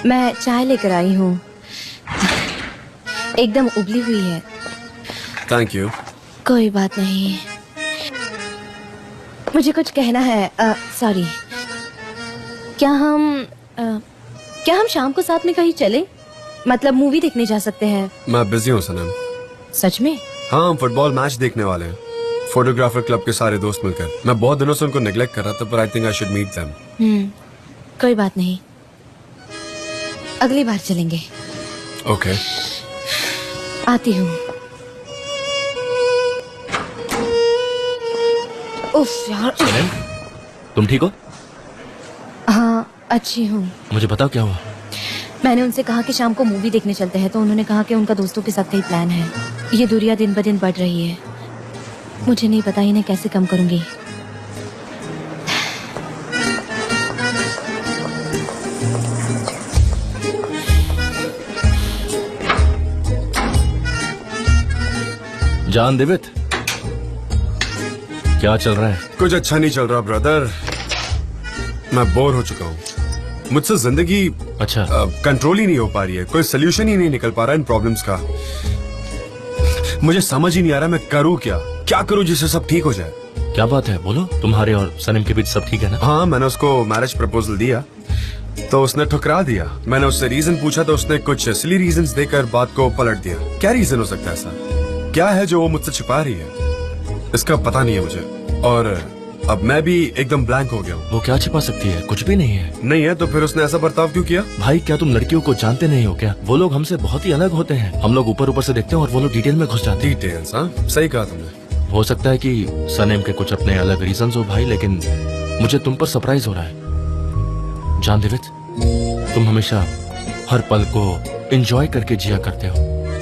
मैं चाय लेकर आई हूँ, एकदम उबली हुई है। Thank you. कोई बात नहीं, मुझे कुछ कहना है। सॉरी, क्या हम शाम को साथ में कहीं चले? मतलब मूवी देखने जा सकते हैं। मैं बिजी हूँ सनम। सच में? हाँ, हम फुटबॉल मैच देखने वाले हैं, फोटोग्राफर क्लब के सारे दोस्त मिलकर। मैं बहुत दिनों से उनको नेग्लेक्ट कर रहा था, पर I think I should meet them. कोई बात नहीं, अगली बार चलेंगे। ओके। आती हूँ। उफ यार। सनम, तुम ठीक हो? हाँ, अच्छी हूँ। मुझे बताओ क्या हुआ। मैंने उनसे कहा कि शाम को मूवी देखने चलते हैं, तो उन्होंने कहा कि उनका दोस्तों के साथ कई प्लान है। ये दूरियां दिन ब दिन बढ़ रही है। मुझे नहीं पता इन्हें कैसे कम करूंगी। जान देवित, क्या चल रहा है? कुछ अच्छा नहीं चल रहा ब्रदर। मैं बोर हो चुका हूँ। मुझसे जिंदगी अच्छा। कंट्रोल ही नहीं हो पा रही है। कोई सोल्यूशन ही नहीं निकल पा रहा इन प्रॉब्लम्स का। मुझे समझ ही नहीं आ रहा मैं करूँ क्या करूँ जिससे सब ठीक हो जाए। क्या बात है, बोलो। तुम्हारे और सनम के बीच सब ठीक है ना? हाँ, मैंने उसको मैरिज प्रपोजल दिया तो उसने ठुकरा दिया। मैंने उससे रीजन पूछा तो उसने कुछ सिली रीजंस देकर बात को पलट दिया। क्या रीजन हो सकता है ऐसा? क्या है जो वो मुझसे छिपा रही है? इसका पता नहीं है मुझे, और अब मैं भी एकदम ब्लैंक हो गया हूँ। वो क्या छिपा सकती है? कुछ भी नहीं है। नहीं है तो फिर उसने ऐसा बर्ताव क्यों किया? भाई, क्या तुम लड़कियों को जानते नहीं हो क्या? वो लोग हमसे बहुत ही अलग होते हैं। हम लोग ऊपर ऊपर से देखते हैं और वो लोग डिटेल में घुस जाते हैं। डिटेल्स? हाँ, सही कहा तुमने। हो सकता है कि सनम के कुछ अपने अलग रीजंस हो भाई, लेकिन मुझे तुम पर सरप्राइज हो रहा है। जान देवित, तुम हमेशा हर पल को एंजॉय करके जिया करते हो,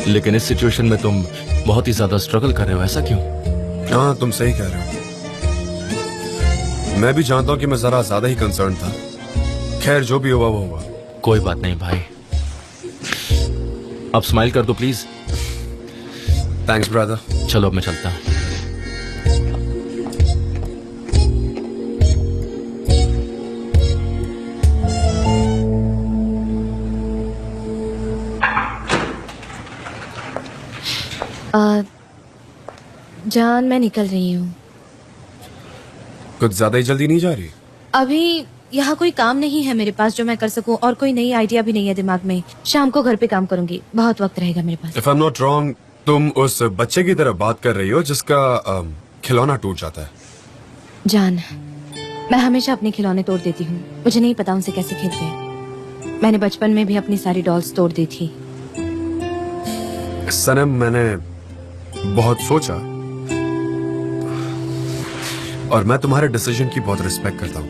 लेकिन इस सिचुएशन में तुम बहुत ही ज्यादा स्ट्रगल कर रहे हो। ऐसा क्यों? हाँ, तुम सही कह रहे हो। मैं भी जानता हूँ कि मैं जरा ज्यादा ही कंसर्न था। खैर, जो भी हुआ वो हुआ। कोई बात नहीं भाई, अब स्माइल कर दो प्लीज। Thanks brother. चलो अब मैं चलता हूँ। जान, मैं निकल रही हूँ। कुछ ज्यादा ही जल्दी नहीं जा रही? अभी यहाँ कोई काम नहीं है मेरे पास जो मैं कर सकूँ, और कोई नई आइडिया भी नहीं है दिमाग में। शाम को घर पे काम करूंगी, बहुत वक्त रहेगा मेरे पास। If I am not wrong, तुम उस बच्चे की तरफ बात कर रही हो जिसका खिलौना टूट जाता है। जान, मैं हमेशा अपने खिलौने तोड़ देती हूँ। मुझे नहीं पता उनसे कैसे खेलते हैं। मैंने बचपन में भी अपनी सारी डॉल्स तोड़ दी थी। सनम, मैंने बहुत सोचा और मैं तुम्हारे डिसीजन की बहुत रिस्पेक्ट करता हूँ।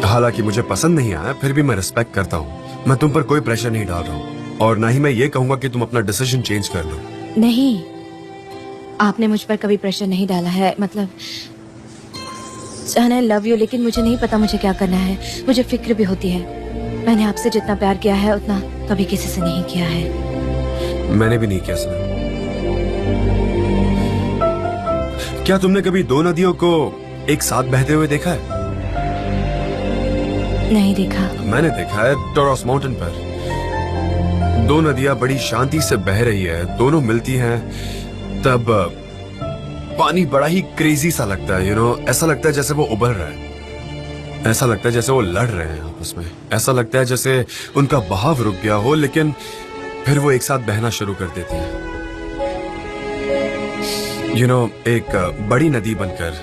हालांकि मुझे पसंद नहीं आया, फिर भी मैं रिस्पेक्ट करता हूँ। मैं तुम पर कोई प्रेशर नहीं डाल रहा हूँ, और ना ही मैं ये कहूंगा कि तुम अपना डिसीजन चेंज कर लो। नहीं, आपने मुझ पर कभी प्रेशर नहीं डाला है। मतलब जान, आई लव यू, लेकिन मुझे नहीं पता मुझे क्या करना है। मुझे फिक्र भी होती है। मैंने आपसे जितना प्यार किया है उतना कभी किसी से नहीं किया है। मैंने भी नहीं किया सनम। क्या तुमने कभी दो नदियों को एक साथ बहते हुए देखा है? नहीं देखा। मैंने देखा है, टोरस माउंटेन पर दो नदियां बड़ी शांति से बह रही है, दोनों मिलती हैं, तब पानी बड़ा ही क्रेजी सा लगता है। ऐसा लगता है जैसे वो उबल रहा है। ऐसा लगता है जैसे वो लड़ रहे हैं आपस में। ऐसा लगता है जैसे उनका बहाव रुक गया हो, लेकिन फिर वो एक साथ बहना शुरू कर देती हैं। एक बड़ी नदी बनकर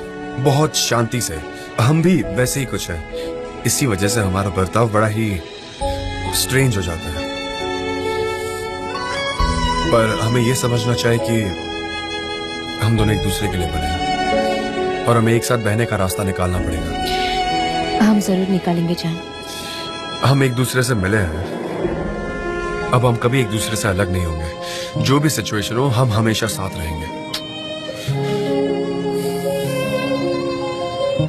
बहुत शांति से, हम भी वैसे ही कुछ है। इसी वजह से हमारा बर्ताव बड़ा ही स्ट्रेंज हो जाता है। पर हमें ये समझना चाहिए कि हम दोनों एक दूसरे के लिए बने हैं और हमें एक साथ बहने का रास्ता निकालना पड़ेगा। हम जरूर निकालेंगे जान। हम एक दूसरे से मिले हैं, अब हम कभी एक दूसरे से अलग नहीं होंगे। जो भी सिचुएशन हो, हम हमेशा साथ रहेंगे।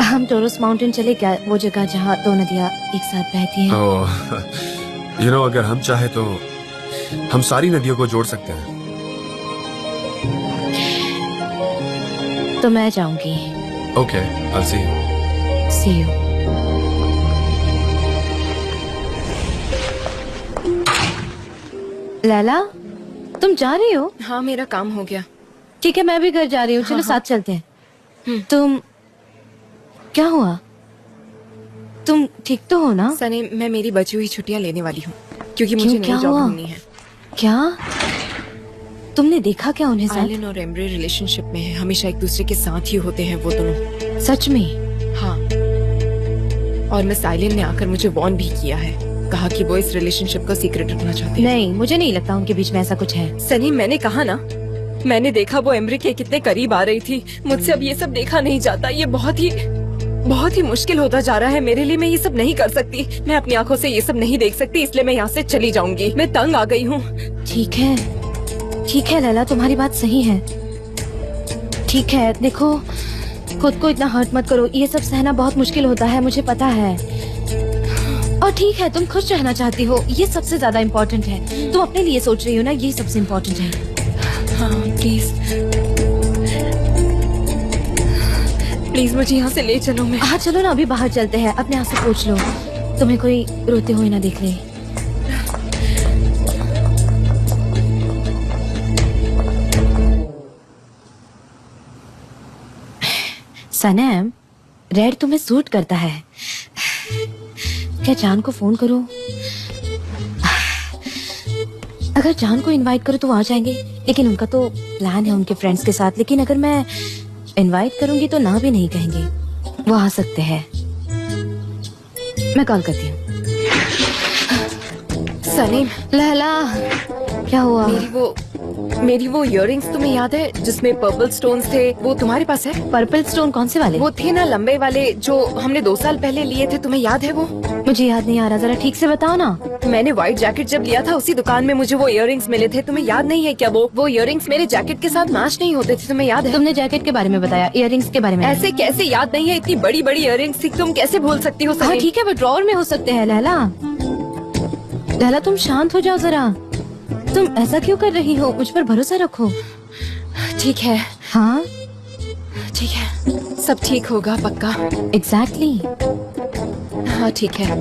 हम टोरस माउंटेन चले क्या, वो जगह जहाँ दो नदियाँ एक साथ बहती हैं। अगर हम चाहे तो हम सारी नदियों को जोड़ सकते हैं। तो मैं जाऊंगी। Okay, I'll see you. See you. Laila, तुम जा रही हो? हाँ, मेरा काम हो गया। ठीक है, मैं भी घर जा रही हूँ। चलो साथ चलते हैं। तुम, क्या हुआ? तुम ठीक तो हो ना? सनी, मैं मेरी बची हुई छुट्टियां लेने वाली हूँ क्योंकि क्यों, मुझे क्या नई जॉब हुआ? ढूंढनी है। क्या तुमने देखा क्या उन्हें साथ? आइलिन और एम्ब्रे रिलेशनशिप में है, हमेशा एक दूसरे के साथ ही होते हैं वो दोनों। सच में? हाँ, और मिस आइलिन ने आकर मुझे वॉर्न भी किया है, कहा कि वो इस रिलेशनशिप को सीक्रेट रखना चाहते हैं। नहीं, मुझे नहीं लगता उनके बीच में ऐसा कुछ है। सनी, मैंने कहा ना, मैंने देखा वो एम्ब्रे के कितने करीब आ रही थी। मुझसे अब ये सब देखा नहीं जाता। ये बहुत ही मुश्किल होता जा रहा है मेरे लिए। मैं ये सब नहीं कर सकती, मैं अपनी आंखों से ये सब नहीं देख सकती, इसलिए मैं यहाँ से चली जाऊंगी। मैं तंग आ गई हूँ। ठीक है लैला, तुम्हारी बात सही है। ठीक है, देखो, खुद को इतना हर्ट मत करो। ये सब सहना बहुत मुश्किल होता है, मुझे पता है। और ठीक है, तुम खुश रहना चाहती हो, ये सबसे ज्यादा इम्पोर्टेंट है। तुम अपने लिए सोच रही हो ना, ये सबसे इम्पोर्टेंट है। हाँ, प्लीज मुझे यहाँ से ले चलो। मैं हाँ चलो ना, अभी बाहर चलते हैं। अपने आप से पूछ लो, तुम्हें कोई रोते हुए ना देख ले। सनम, रेड तुम्हें सूट करता है। क्या जान को फोन करूं? अगर जान को इनवाइट करूं तो वो आ जाएंगे, लेकिन उनका तो प्लान है उनके फ्रेंड्स के साथ। लेकिन अगर मैं इनवाइट करूंगी तो ना भी नहीं कहेंगे, वो आ सकते हैं। मैं कॉल करती हूँ। सनी, लैला, क्या हुआ? मेरी वो इयररिंग्स तुम्हें याद है जिसमें पर्पल स्टोन्स थे? वो तुम्हारे पास है? पर्पल स्टोन कौन से वाले? वो थे ना लंबे वाले जो हमने 2 साल पहले लिए थे, तुम्हें याद है वो? मुझे याद नहीं आ रहा, जरा ठीक से बताओ ना। मैंने व्हाइट जैकेट जब लिया था उसी दुकान में मुझे वो इयररिंग्स मिले थे, तुम्हें याद नहीं है क्या? वो इयररिंग्स मेरे जैकेट के साथ मैच नहीं होते थे, तुम्हें याद है? तुमने जैकेट के बारे में बताया, इयररिंग्स के बारे में नहीं। ऐसे कैसे याद नहीं है? इतनी बड़ी बड़ी इयररिंग्स थी, तुम कैसे भूल सकती हो? हाँ ठीक है, वो ड्रॉअर में हो सकते हैं। लैला तुम शांत हो जाओ जरा। तुम ऐसा क्यों कर रही हो? मुझ पर भरोसा रखो। ठीक है। हाँ ठीक है, सब ठीक होगा पक्का। एग्जैक्टली। हाँ ठीक है।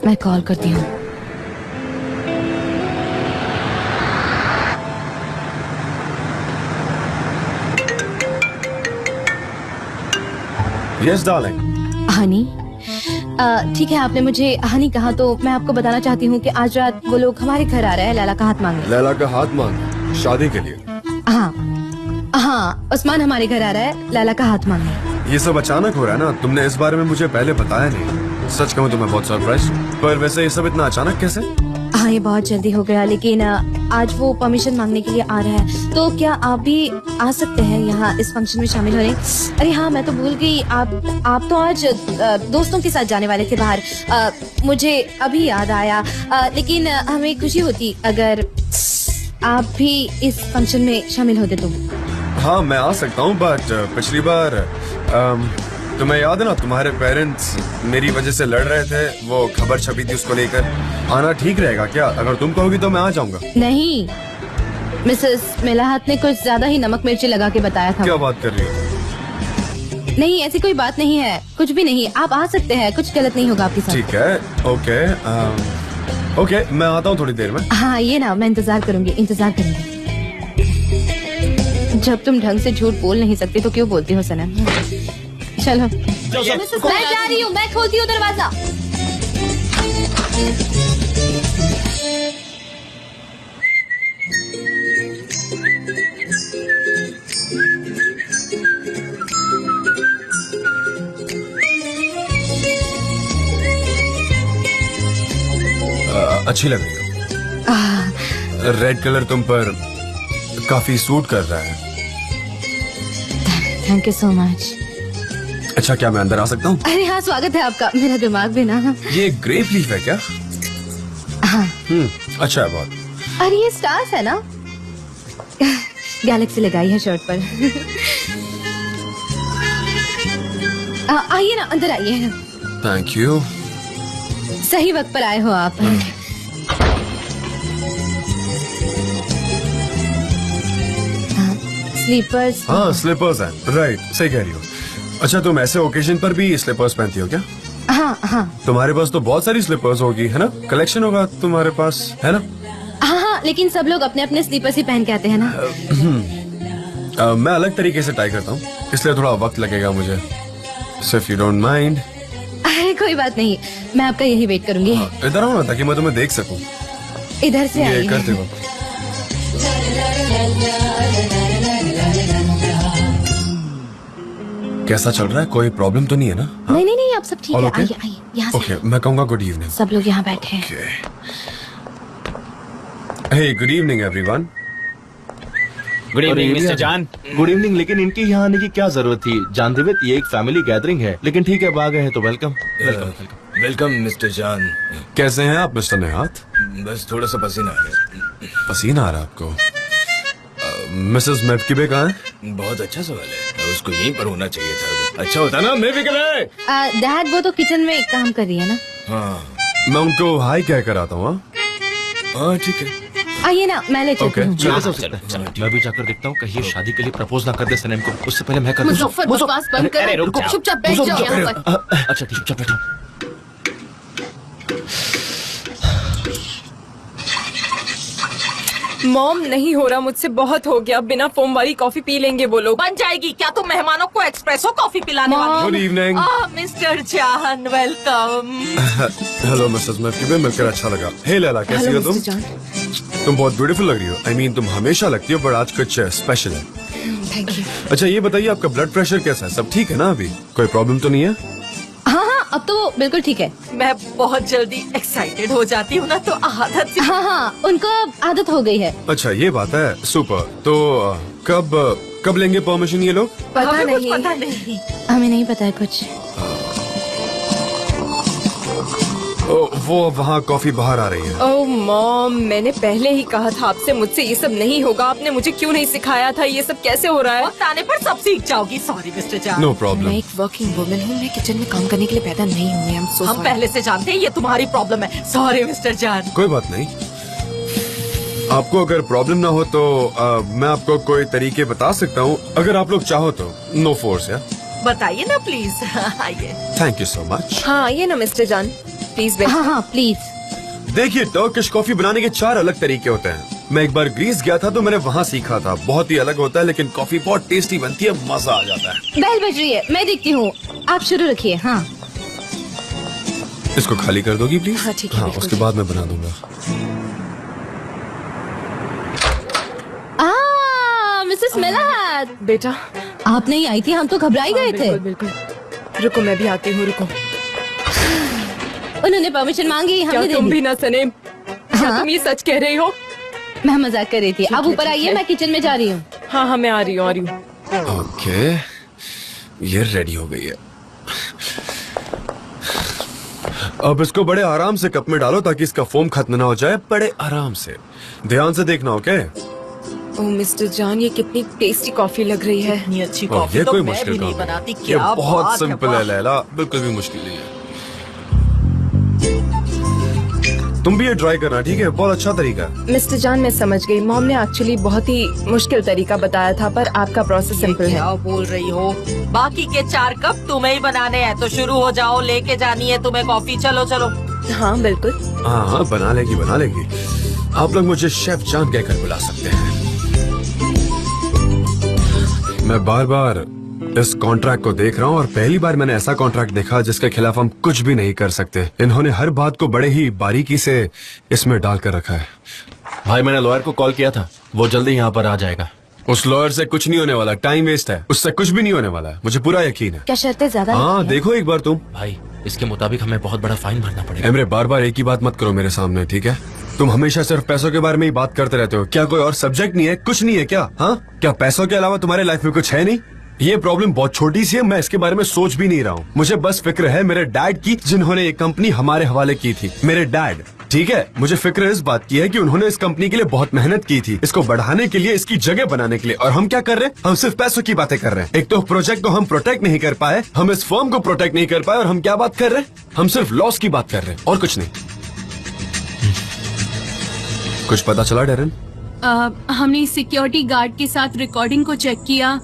मैं कॉल करती हूँ। Yes darling. हनी, ठीक है, आपने मुझे हनी कहा तो मैं आपको बताना चाहती हूँ कि आज रात वो लोग हमारे घर आ रहे हैं लैला का हाथ मांगने। लैला का हाथ मांगने? शादी के लिए? हाँ, उस्मान हमारे घर आ रहा है लैला का हाथ मांगने। ये सब अचानक हो रहा है ना, तुमने इस बारे में मुझे पहले बताया नहीं। सच कहूँ तो मैं बहुत सरप्राइज हूँ। पर वैसे ये सब इतना अचानक कैसे? हाँ, ये बहुत जल्दी हो गया, लेकिन आज वो परमिशन मांगने के लिए आ रहा है। तो क्या आप भी आ सकते हैं यहाँ इस फंक्शन में शामिल होने? अरे हाँ, मैं तो भूल गई, आप तो आज दोस्तों के साथ जाने वाले थे बाहर। मुझे अभी याद आया, लेकिन हमें खुशी होती अगर आप भी इस फंक्शन में शामिल होते तो। हाँ, मैं आ सकता हूँ, बट पिछली बार तुम्हें याद है ना, तुम्हारे पेरेंट्स मेरी वजह से लड़ रहे थे, वो खबर छपी थी उसको लेकर। आना ठीक रहेगा क्या? अगर तुम कहोगी तो मैं आ जाऊंगा। नहीं, मिसेस मिलाहत ने कुछ ज्यादा ही नमक मिर्ची लगा के बताया था। क्या बात कर रही हो? नहीं, ऐसी कोई बात नहीं है, कुछ भी नहीं। आप आ सकते हैं, कुछ गलत नहीं होगा आपके साथ। ठीक है, ओके, मैं आता हूँ थोड़ी देर में। हाँ, ये ना, मैं इंतजार करूंगी। जब तुम ढंग से झूठ बोल नहीं सकती तो क्यों बोलती हो सनम? चलो मैं जा रही हूँ, मैं खोलती हूँ दरवाजा। अच्छी लग रही हो। रेड कलर तुम पर काफी सूट कर रहा है। Thank you so much. अच्छा, क्या मैं अंदर आ सकता हूँ? अरे हाँ, स्वागत है आपका। मेरा दिमाग भी ना। ये ग्रेप लीफ है क्या? हाँ। अच्छा है बहुत। अरे ये स्टार्स है ना, गैलेक्सी लगाई है शर्ट पर। आइए ना, अंदर आइए। Thank you. सही वक्त पर आए हो आप। स्लीपर्स। हाँ, स्लीपर्स हैं। राइट, सही कह रही हो। अच्छा, तुम ऐसे ओकेजन पर भी स्लीपर्स पहनती हो क्या? हाँ हाँ तुम्हारे पास तो बहुत सारी स्लीपर्स होगी, है ना? कलेक्शन होगा तुम्हारे पास, है ना? हाँ हाँ, लेकिन सब लोग अपने अपने स्लीपर्स ही पहन के आते हैं ना। मैं अलग तरीके से ट्राई करता हूँ, इसलिए थोड़ा वक्त लगेगा मुझे। So if you don't mind। अरे कोई बात नहीं, मैं आपका यही वेट करूंगी। इधर आओ ना, ताकि मैं तुम्हें देख सकूं। इधर से ये आइए। करते वक्त। कैसा चल रहा है? कोई प्रॉब्लम तो नहीं है ना? हाँ? नहीं नहीं नहीं, आप सब ठीक All है। okay? आइए आइए, यहाँ से। ओके, मैं कहूँगा गुड इवनिंग। सब लोग यहाँ बैठे हैं। Hey, good evening everyone. Good evening mister John. Good evening. लेकिन इनके यहाँ आने की क्या जरूरत थी? जानते हुए ये एक फैमिली गैदरिंग है, लेकिन ठीक है, अब आ गए हैं तो वेलकम। वेलकम। वेलकम मिस्टर जान। कैसे हैं आप मिस्टर नेहात? बस थोड़ा सा पसीना आ रहा है। पसीना आ रहा है आपको? मिसेस मेपकिबे कहाँ है? बहुत अच्छा सवाल है, उसको यहीं पर होना चाहिए था। अच्छा होता ना मैं भी करे। डैड, वो तो किचन में काम कर रही है ना। हाँ मैं उनको हाई कह कर आता हूँ। हाँ ठीक है। आइए ना, मैं ले चलती Okay, हूँ। चलो चलो, मैं भी जाकर देखता हूँ कहीं ये शादी के लिए प्रपोज ना कर दे सनम को। उससे पहले मैं कर दूं। मुजफ्फर, बकवास बंद करो। अरे, रुक जाओ। चुपचाप बैठ जाओ यहाँ पर। अच्छा ठीक है, चुप बैठो। मॉम, नहीं हो रहा मुझसे, बहुत हो गया। बिना फोम वाली कॉफी पी लेंगे वो लोग। बन जाएगी क्या? तुम मेहमानों को एक्सप्रेसो कॉफी पिलाने वाली हो? Good evening. मिस्टर जान, वेलकम। हेलो मिसेस मेपकिबे, मिलकर अच्छा लगा। हे लैला, कैसी हो तुम? तुम बहुत ब्यूटीफुल लग रही हो। आई मीन तुम हमेशा लगती हो, पर आज कुछ स्पेशल है। Thank you. अच्छा, ये बताइए आपका ब्लड प्रेशर कैसा है? सब ठीक है ना? अभी कोई प्रॉब्लम तो नहीं है? हाँ हाँ, अब तो बिल्कुल ठीक है। मैं बहुत जल्दी एक्साइटेड हो जाती हूँ ना, तो आदत से। हाँ हाँ, उनको अब आदत हो गई है। अच्छा, ये बात है। सुपर। तो कब लेंगे परमिशन ये लोग? पता हमें कुछ नहीं। पता नहीं। हमें नहीं पता है कुछ। वो वहाँ कॉफी बाहर आ रही है। ओह मॉम, मैंने पहले ही कहा था आपसे, मुझसे ये सब नहीं होगा। आपने मुझे क्यों नहीं सिखाया था? ये सब कैसे हो रहा है? वक्त आने पर सब सीख जाओगी। सॉरी मिस्टर जान। नो मैं प्रॉब्लम। एक वर्किंग वुमन हूँ, मैं किचन में काम करने के लिए पैदा नहीं हुई। हम हम पहले से जानते हैं ये तुम्हारी प्रॉब्लम है। सॉरी मिस्टर जान। कोई बात नहीं। आपको अगर प्रॉब्लम ना हो तो मैं आपको कोई तरीके बता सकता हूँ, अगर आप लोग चाहो तो। नो फोर्स या? बताइए ना प्लीज। आइए। Thank you so much. हाँ आइए ना मिस्टर जान, प्लीज बैठ। हाँ हाँ प्लीज। देखिए, टर्किश कॉफी बनाने के 4 अलग तरीके होते हैं। मैं एक बार ग्रीस गया था तो मैंने वहाँ सीखा था। बहुत ही अलग होता है, लेकिन कॉफी बहुत टेस्टी बनती है, मजा आ जाता है। बेल बज रही है, मैं देखती हूँ। आप शुरू रखिए। हाँ इसको खाली कर दोगी प्लीज? हाँ, ठीक है, हाँ, बिल्कुल। उसके बाद मैं बना दूंगा। मिसेस मेलात, बेटा आप नहीं आई थी, हम तो घबरा ही गए थे। बिल्कुल बिल्कुल। रुको, मैं भी आती हूँ, रुको। उन्होंने परमिशन मांगी, क्या हमने दे तुम दी। भी ना सनेम? क्या हाँ? तुम ये सच कह रही हो? मैं मजाक कर रही थी। आप ऊपर आइए, मैं किचन में जा रही हूँ। हाँ हाँ, मैं आ रही हूँ। ओके, ये रेडी हो गई है। अब इसको बड़े आराम से कप में डालो ताकि इसका फोम खत्म ना हो जाए। बड़े आराम से, ध्यान से देखना। ओके? ओह मिस्टर जान, ये कितनी टेस्टी कॉफी लग रही है। इतनी अच्छी और कॉफी ये तो कोई मैं मुश्किल भी नहीं काम बनाती। नहीं। ये क्या बहुत बात सिंपल है वाह। लैला, बिल्कुल भी मुश्किल नहीं है। तुम भी ये ट्राई करना, ठीक है? बहुत अच्छा तरीका है। मिस्टर जान, मैं समझ गई। मॉम ने एक्चुअली बहुत ही मुश्किल तरीका बताया था, पर आपका प्रोसेस सिंपल है। क्या बोल रही हो? बाकी के 4 कप तुम्हें ही बनाने हैं, तो शुरू हो जाओ। लेके जानी है तुम्हें कॉफी। चलो चलो। हाँ बिल्कुल। हाँ हाँ, बना लेगी बना लेगी। आप लोग मुझे शेफ जान कहकर बुला सकते हैं। मैं बार बार इस कॉन्ट्रैक्ट को देख रहा हूँ और पहली बार मैंने ऐसा कॉन्ट्रैक्ट देखा जिसके खिलाफ हम कुछ भी नहीं कर सकते। इन्होंने हर बात को बड़े ही बारीकी से इसमें डाल कर रखा है। भाई मैंने लॉयर को कॉल किया था, वो जल्दी यहाँ पर आ जाएगा। उस लॉयर से कुछ नहीं होने वाला, टाइम वेस्ट है, उससे कुछ भी नहीं होने वाला है, मुझे पूरा यकीन है। क्या शर्तें ज्यादा हाँ लगती हैं? देखो एक बार तुम। भाई इसके मुताबिक हमें बहुत बड़ा फाइन भरना पड़ेगा। एमरे बार बार एक ही बात मत करो मेरे सामने, ठीक है? तुम हमेशा सिर्फ पैसों के बारे में ही बात करते रहते हो। क्या कोई और सब्जेक्ट नहीं है, कुछ नहीं है क्या? हाँ, क्या पैसों के अलावा तुम्हारे लाइफ में कुछ है नहीं? ये प्रॉब्लम बहुत छोटी सी है, मैं इसके बारे में सोच भी नहीं रहा हूँ। मुझे बस फिक्र है मेरे डैड की, जिन्होंने ये कंपनी हमारे हवाले की थी। मेरे डैड, ठीक है? मुझे फिक्र इस बात की है कि उन्होंने इस कंपनी के लिए बहुत मेहनत की थी, इसको बढ़ाने के लिए, इसकी जगह बनाने के लिए। और हम क्या कर रहे हैं? हम सिर्फ पैसों की बातें कर रहे हैं। एक तो प्रोजेक्ट को हम प्रोटेक्ट नहीं कर पाए, हम इस फर्म को प्रोटेक्ट नहीं कर पाए, और हम क्या बात कर रहे हैं? हम सिर्फ लॉस की बात कर रहे हैं और कुछ नहीं। कुछ पता चला डेरन? हमने सिक्योरिटी गार्ड के साथ रिकॉर्डिंग को चेक किया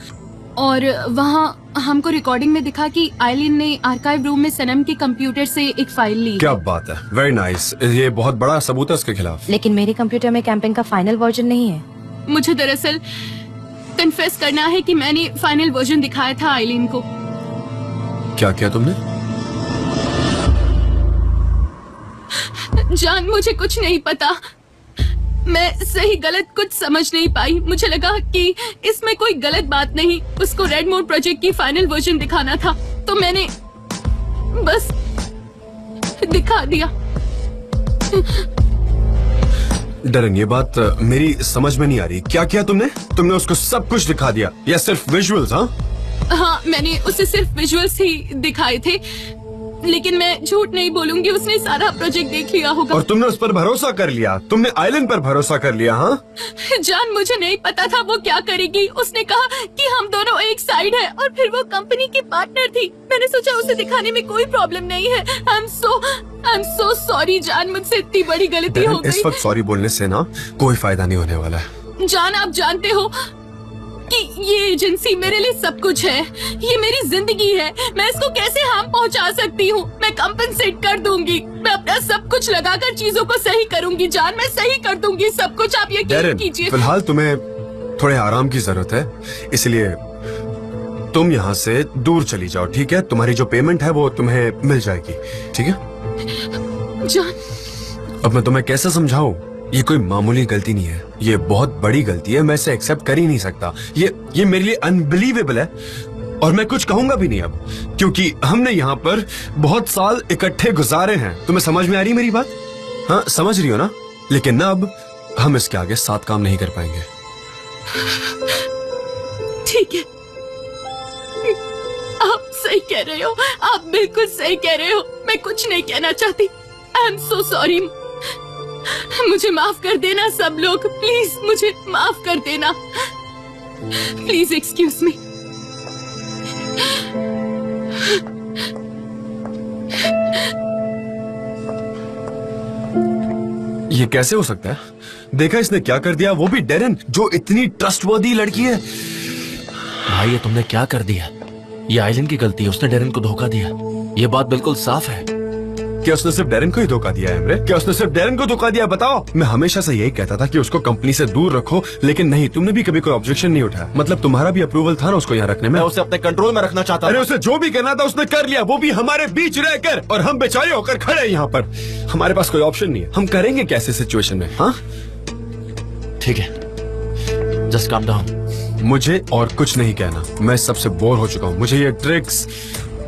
और वहाँ हमको रिकॉर्डिंग में दिखा कि आइलिन ने आर्काइव रूम में सनम के कंप्यूटर से एक फाइल ली। क्या बात है, वेरी नाइस। ये बहुत बड़ा सबूत है उसके खिलाफ। लेकिन मेरे कंप्यूटर में कैंपिंग का फाइनल वर्जन नहीं है। मुझे दरअसल कन्फेस करना है कि मैंने फाइनल वर्जन दिखाया था आइलिन को। क्या किया तुमने? जान, मुझे कुछ नहीं पता, मैं सही गलत कुछ समझ नहीं पाई। मुझे लगा कि इसमें कोई गलत बात नहीं, उसको रेडमोर प्रोजेक्ट की फाइनल वर्जन दिखाना था, तो मैंने बस दिखा दिया। डरन, ये बात मेरी समझ में नहीं आ रही। क्या किया तुमने? तुमने उसको सब कुछ दिखा दिया या सिर्फ विजुअल्स? हाँ, मैंने उसे सिर्फ विजुअल्स ही दिखाए थे, लेकिन मैं झूठ नहीं बोलूंगी, उसने सारा प्रोजेक्ट देख लिया होगा। और तुमने उस पर भरोसा कर लिया? तुमने आइलैंड पर भरोसा कर लिया? हाँ जान, मुझे नहीं पता था वो क्या करेगी। उसने कहा कि हम दोनों एक साइड हैं, और फिर वो कंपनी की पार्टनर थी। मैंने सोचा उसे दिखाने में कोई प्रॉब्लम नहीं है। आई एम सो सॉरी जान, मुझसे इतनी बड़ी गलती हो गई। इस वक्त सॉरी बोलने से ना कोई फायदा नहीं होने वाला है। जान, आप जानते हो कि ये एजेंसी मेरे लिए सब कुछ है, ये मेरी जिंदगी है। मैं इसको कैसे हार्म पहुंचा सकती हूँ? मैं कंपनसेट कर दूंगी, मैं अपना सब कुछ लगाकर चीजों को सही करूंगी। जान, मैं सही कर दूंगी सब कुछ, आप यकीन कीजिए। फिलहाल तुम्हें थोड़े आराम की जरूरत है, इसलिए तुम यहाँ से दूर चली जाओ, ठीक है? तुम्हारी जो पेमेंट है वो तुम्हें मिल जाएगी, ठीक है? जान, अब मैं तुम्हें कैसे समझाऊं? ये कोई मामूली गलती नहीं है, ये बहुत बड़ी गलती है। मैं इसे एक्सेप्ट कर ही नहीं सकता। ये मेरे लिए अनबिलीवेबल है, और मैं कुछ कहूंगा भी नहीं अब, क्योंकि हमने यहाँ पर बहुत साल इकट्ठे गुजारे हैं। तुम्हें समझ में आ रही मेरी बात? हाँ, समझ रही हो ना? लेकिन ना अब हम इसके आगे साथ काम नहीं कर पाएंगे। ठीक है, आप सही कह रहे हो, आप बिल्कुल सही कह रहे हो। मैं कुछ नहीं कहना चाहती। आई एम सो सॉरी, मुझे माफ कर देना सब लोग, प्लीज मुझे माफ कर देना, प्लीज एक्सक्यूज मी। ये कैसे हो सकता है? देखा इसने क्या कर दिया, वो भी डेरन, जो इतनी ट्रस्टवर्दी लड़की है। भाई ये तुमने क्या कर दिया? ये आइलैंड की गलती है, उसने डेरन को धोखा दिया, ये बात बिल्कुल साफ है। क्या उसने सिर्फ डेरन को ही धोखा दिया है? क्या उसने सिर्फ डेरन को धोखा दिया? बताओ। मैं हमेशा से यही कहता था कि उसको कंपनी से दूर रखो, लेकिन नहीं, तुमने भी कभी कोई ऑब्जेक्शन नहीं उठाया। मतलब तुम्हारा भी अप्रूवल था ना उसको यहाँ रखने में? मैं उसे अपने कंट्रोल में रखना चाहता था। अरे उसे जो भी करना था उसने कर लिया, वो भी हमारे बीच रहकर, और हम बेचारे होकर खड़े हैं यहाँ पर। हमारे पास कोई ऑप्शन नहीं है, हम करेंगे कैसे सिचुएशन में? हाँ ठीक है, जस्ट काम डाउन। मुझे और कुछ नहीं कहना, मैं सबसे बोर हो चुका हूँ। मुझे ये ट्रिक्स,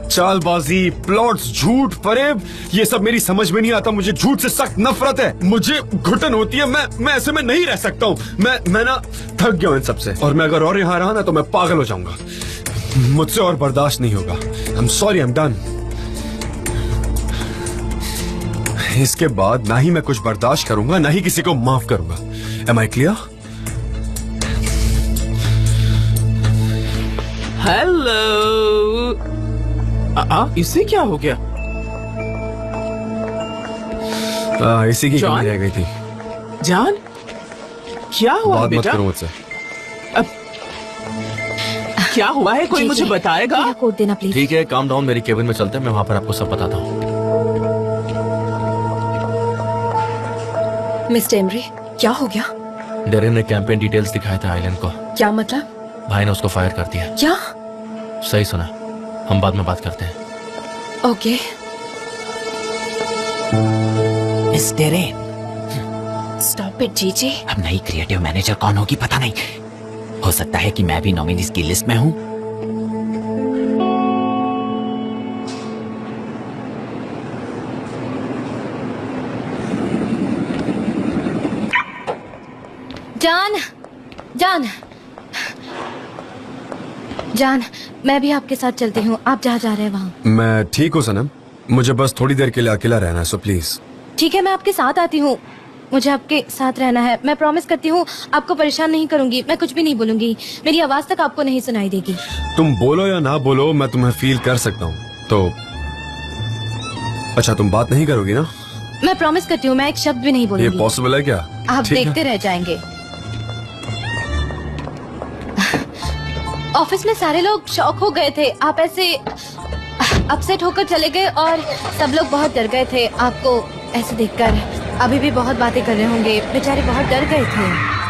चालबाजी, प्लॉट्स, झूठ, फरेब, ये सब मेरी समझ में नहीं आता। मुझे झूठ से सख्त नफरत है, मुझे घुटन होती है। मैं ऐसे में नहीं रह सकता हूँ। मैं ना थक गया हूँ इन सबसे, और मैं अगर और यहाँ रहा ना तो मैं पागल हो जाऊंगा। मुझसे और बर्दाश्त नहीं होगा। I am sorry, I am done. इसके बाद ना ही मैं कुछ बर्दाश्त करूंगा, ना ही किसी को माफ करूंगा। M I clear? हेलो, इसे क्या हो गया? इसी की कमी रह गई थी। जान, क्या हुआ बात मत बेटा? करो मुझसे। क्या हुआ है, कोई मुझे बताएगा? मेरा कोड देना प्लीज। ठीक है, काम डाउन, मेरी केबिन में चलते हैं, मैं वहां पर आपको सब बताता हूँ। मिस्टर एमरी, क्या हो गया? डेरन ने कैंपेन डिटेल्स दिखाया था आइलैंड को। क्या मतलब? भाई ने उसको फायर कर दिया। क्या? सही सुना, हम बाद में बात करते हैं। ओके। स्टॉप इट जीजी। अब नई क्रिएटिव मैनेजर कौन होगी पता नहीं, हो सकता है कि मैं भी नॉमिनीज की लिस्ट में हूँ। जान, जान, जान, मैं भी आपके साथ चलती हूँ। आप जहाँ जा रहे हैं वहाँ। मैं ठीक हूँ सनम, मुझे बस थोड़ी देर के लिए अकेला रहना है, सो प्लीज। ठीक है, मैं आपके साथ आती हूँ। मुझे आपके साथ रहना है। मैं प्रॉमिस करती हूँ आपको परेशान नहीं करूंगी। मैं कुछ भी नहीं बोलूंगी। मेरी आवाज तक आपको नहीं सुनाई देगी। तुम बोलो या ना बोलो, मैं तुम्हें फील कर सकता हूँ। तो अच्छा, तुम बात नहीं करोगी ना? मैं प्रॉमिस करती हूँ मैं एक शब्द भी नहीं ये बोलूंगी। पॉसिबल है क्या? आप ठीक है। देखते रह जाएंगे। ऑफिस में सारे लोग शॉक हो गए थे। आप ऐसे अपसेट होकर चले गए और सब लोग बहुत डर गए थे आपको ऐसे देखकर। अभी भी बहुत बातें कर रहे होंगे, बेचारे बहुत डर गए थे।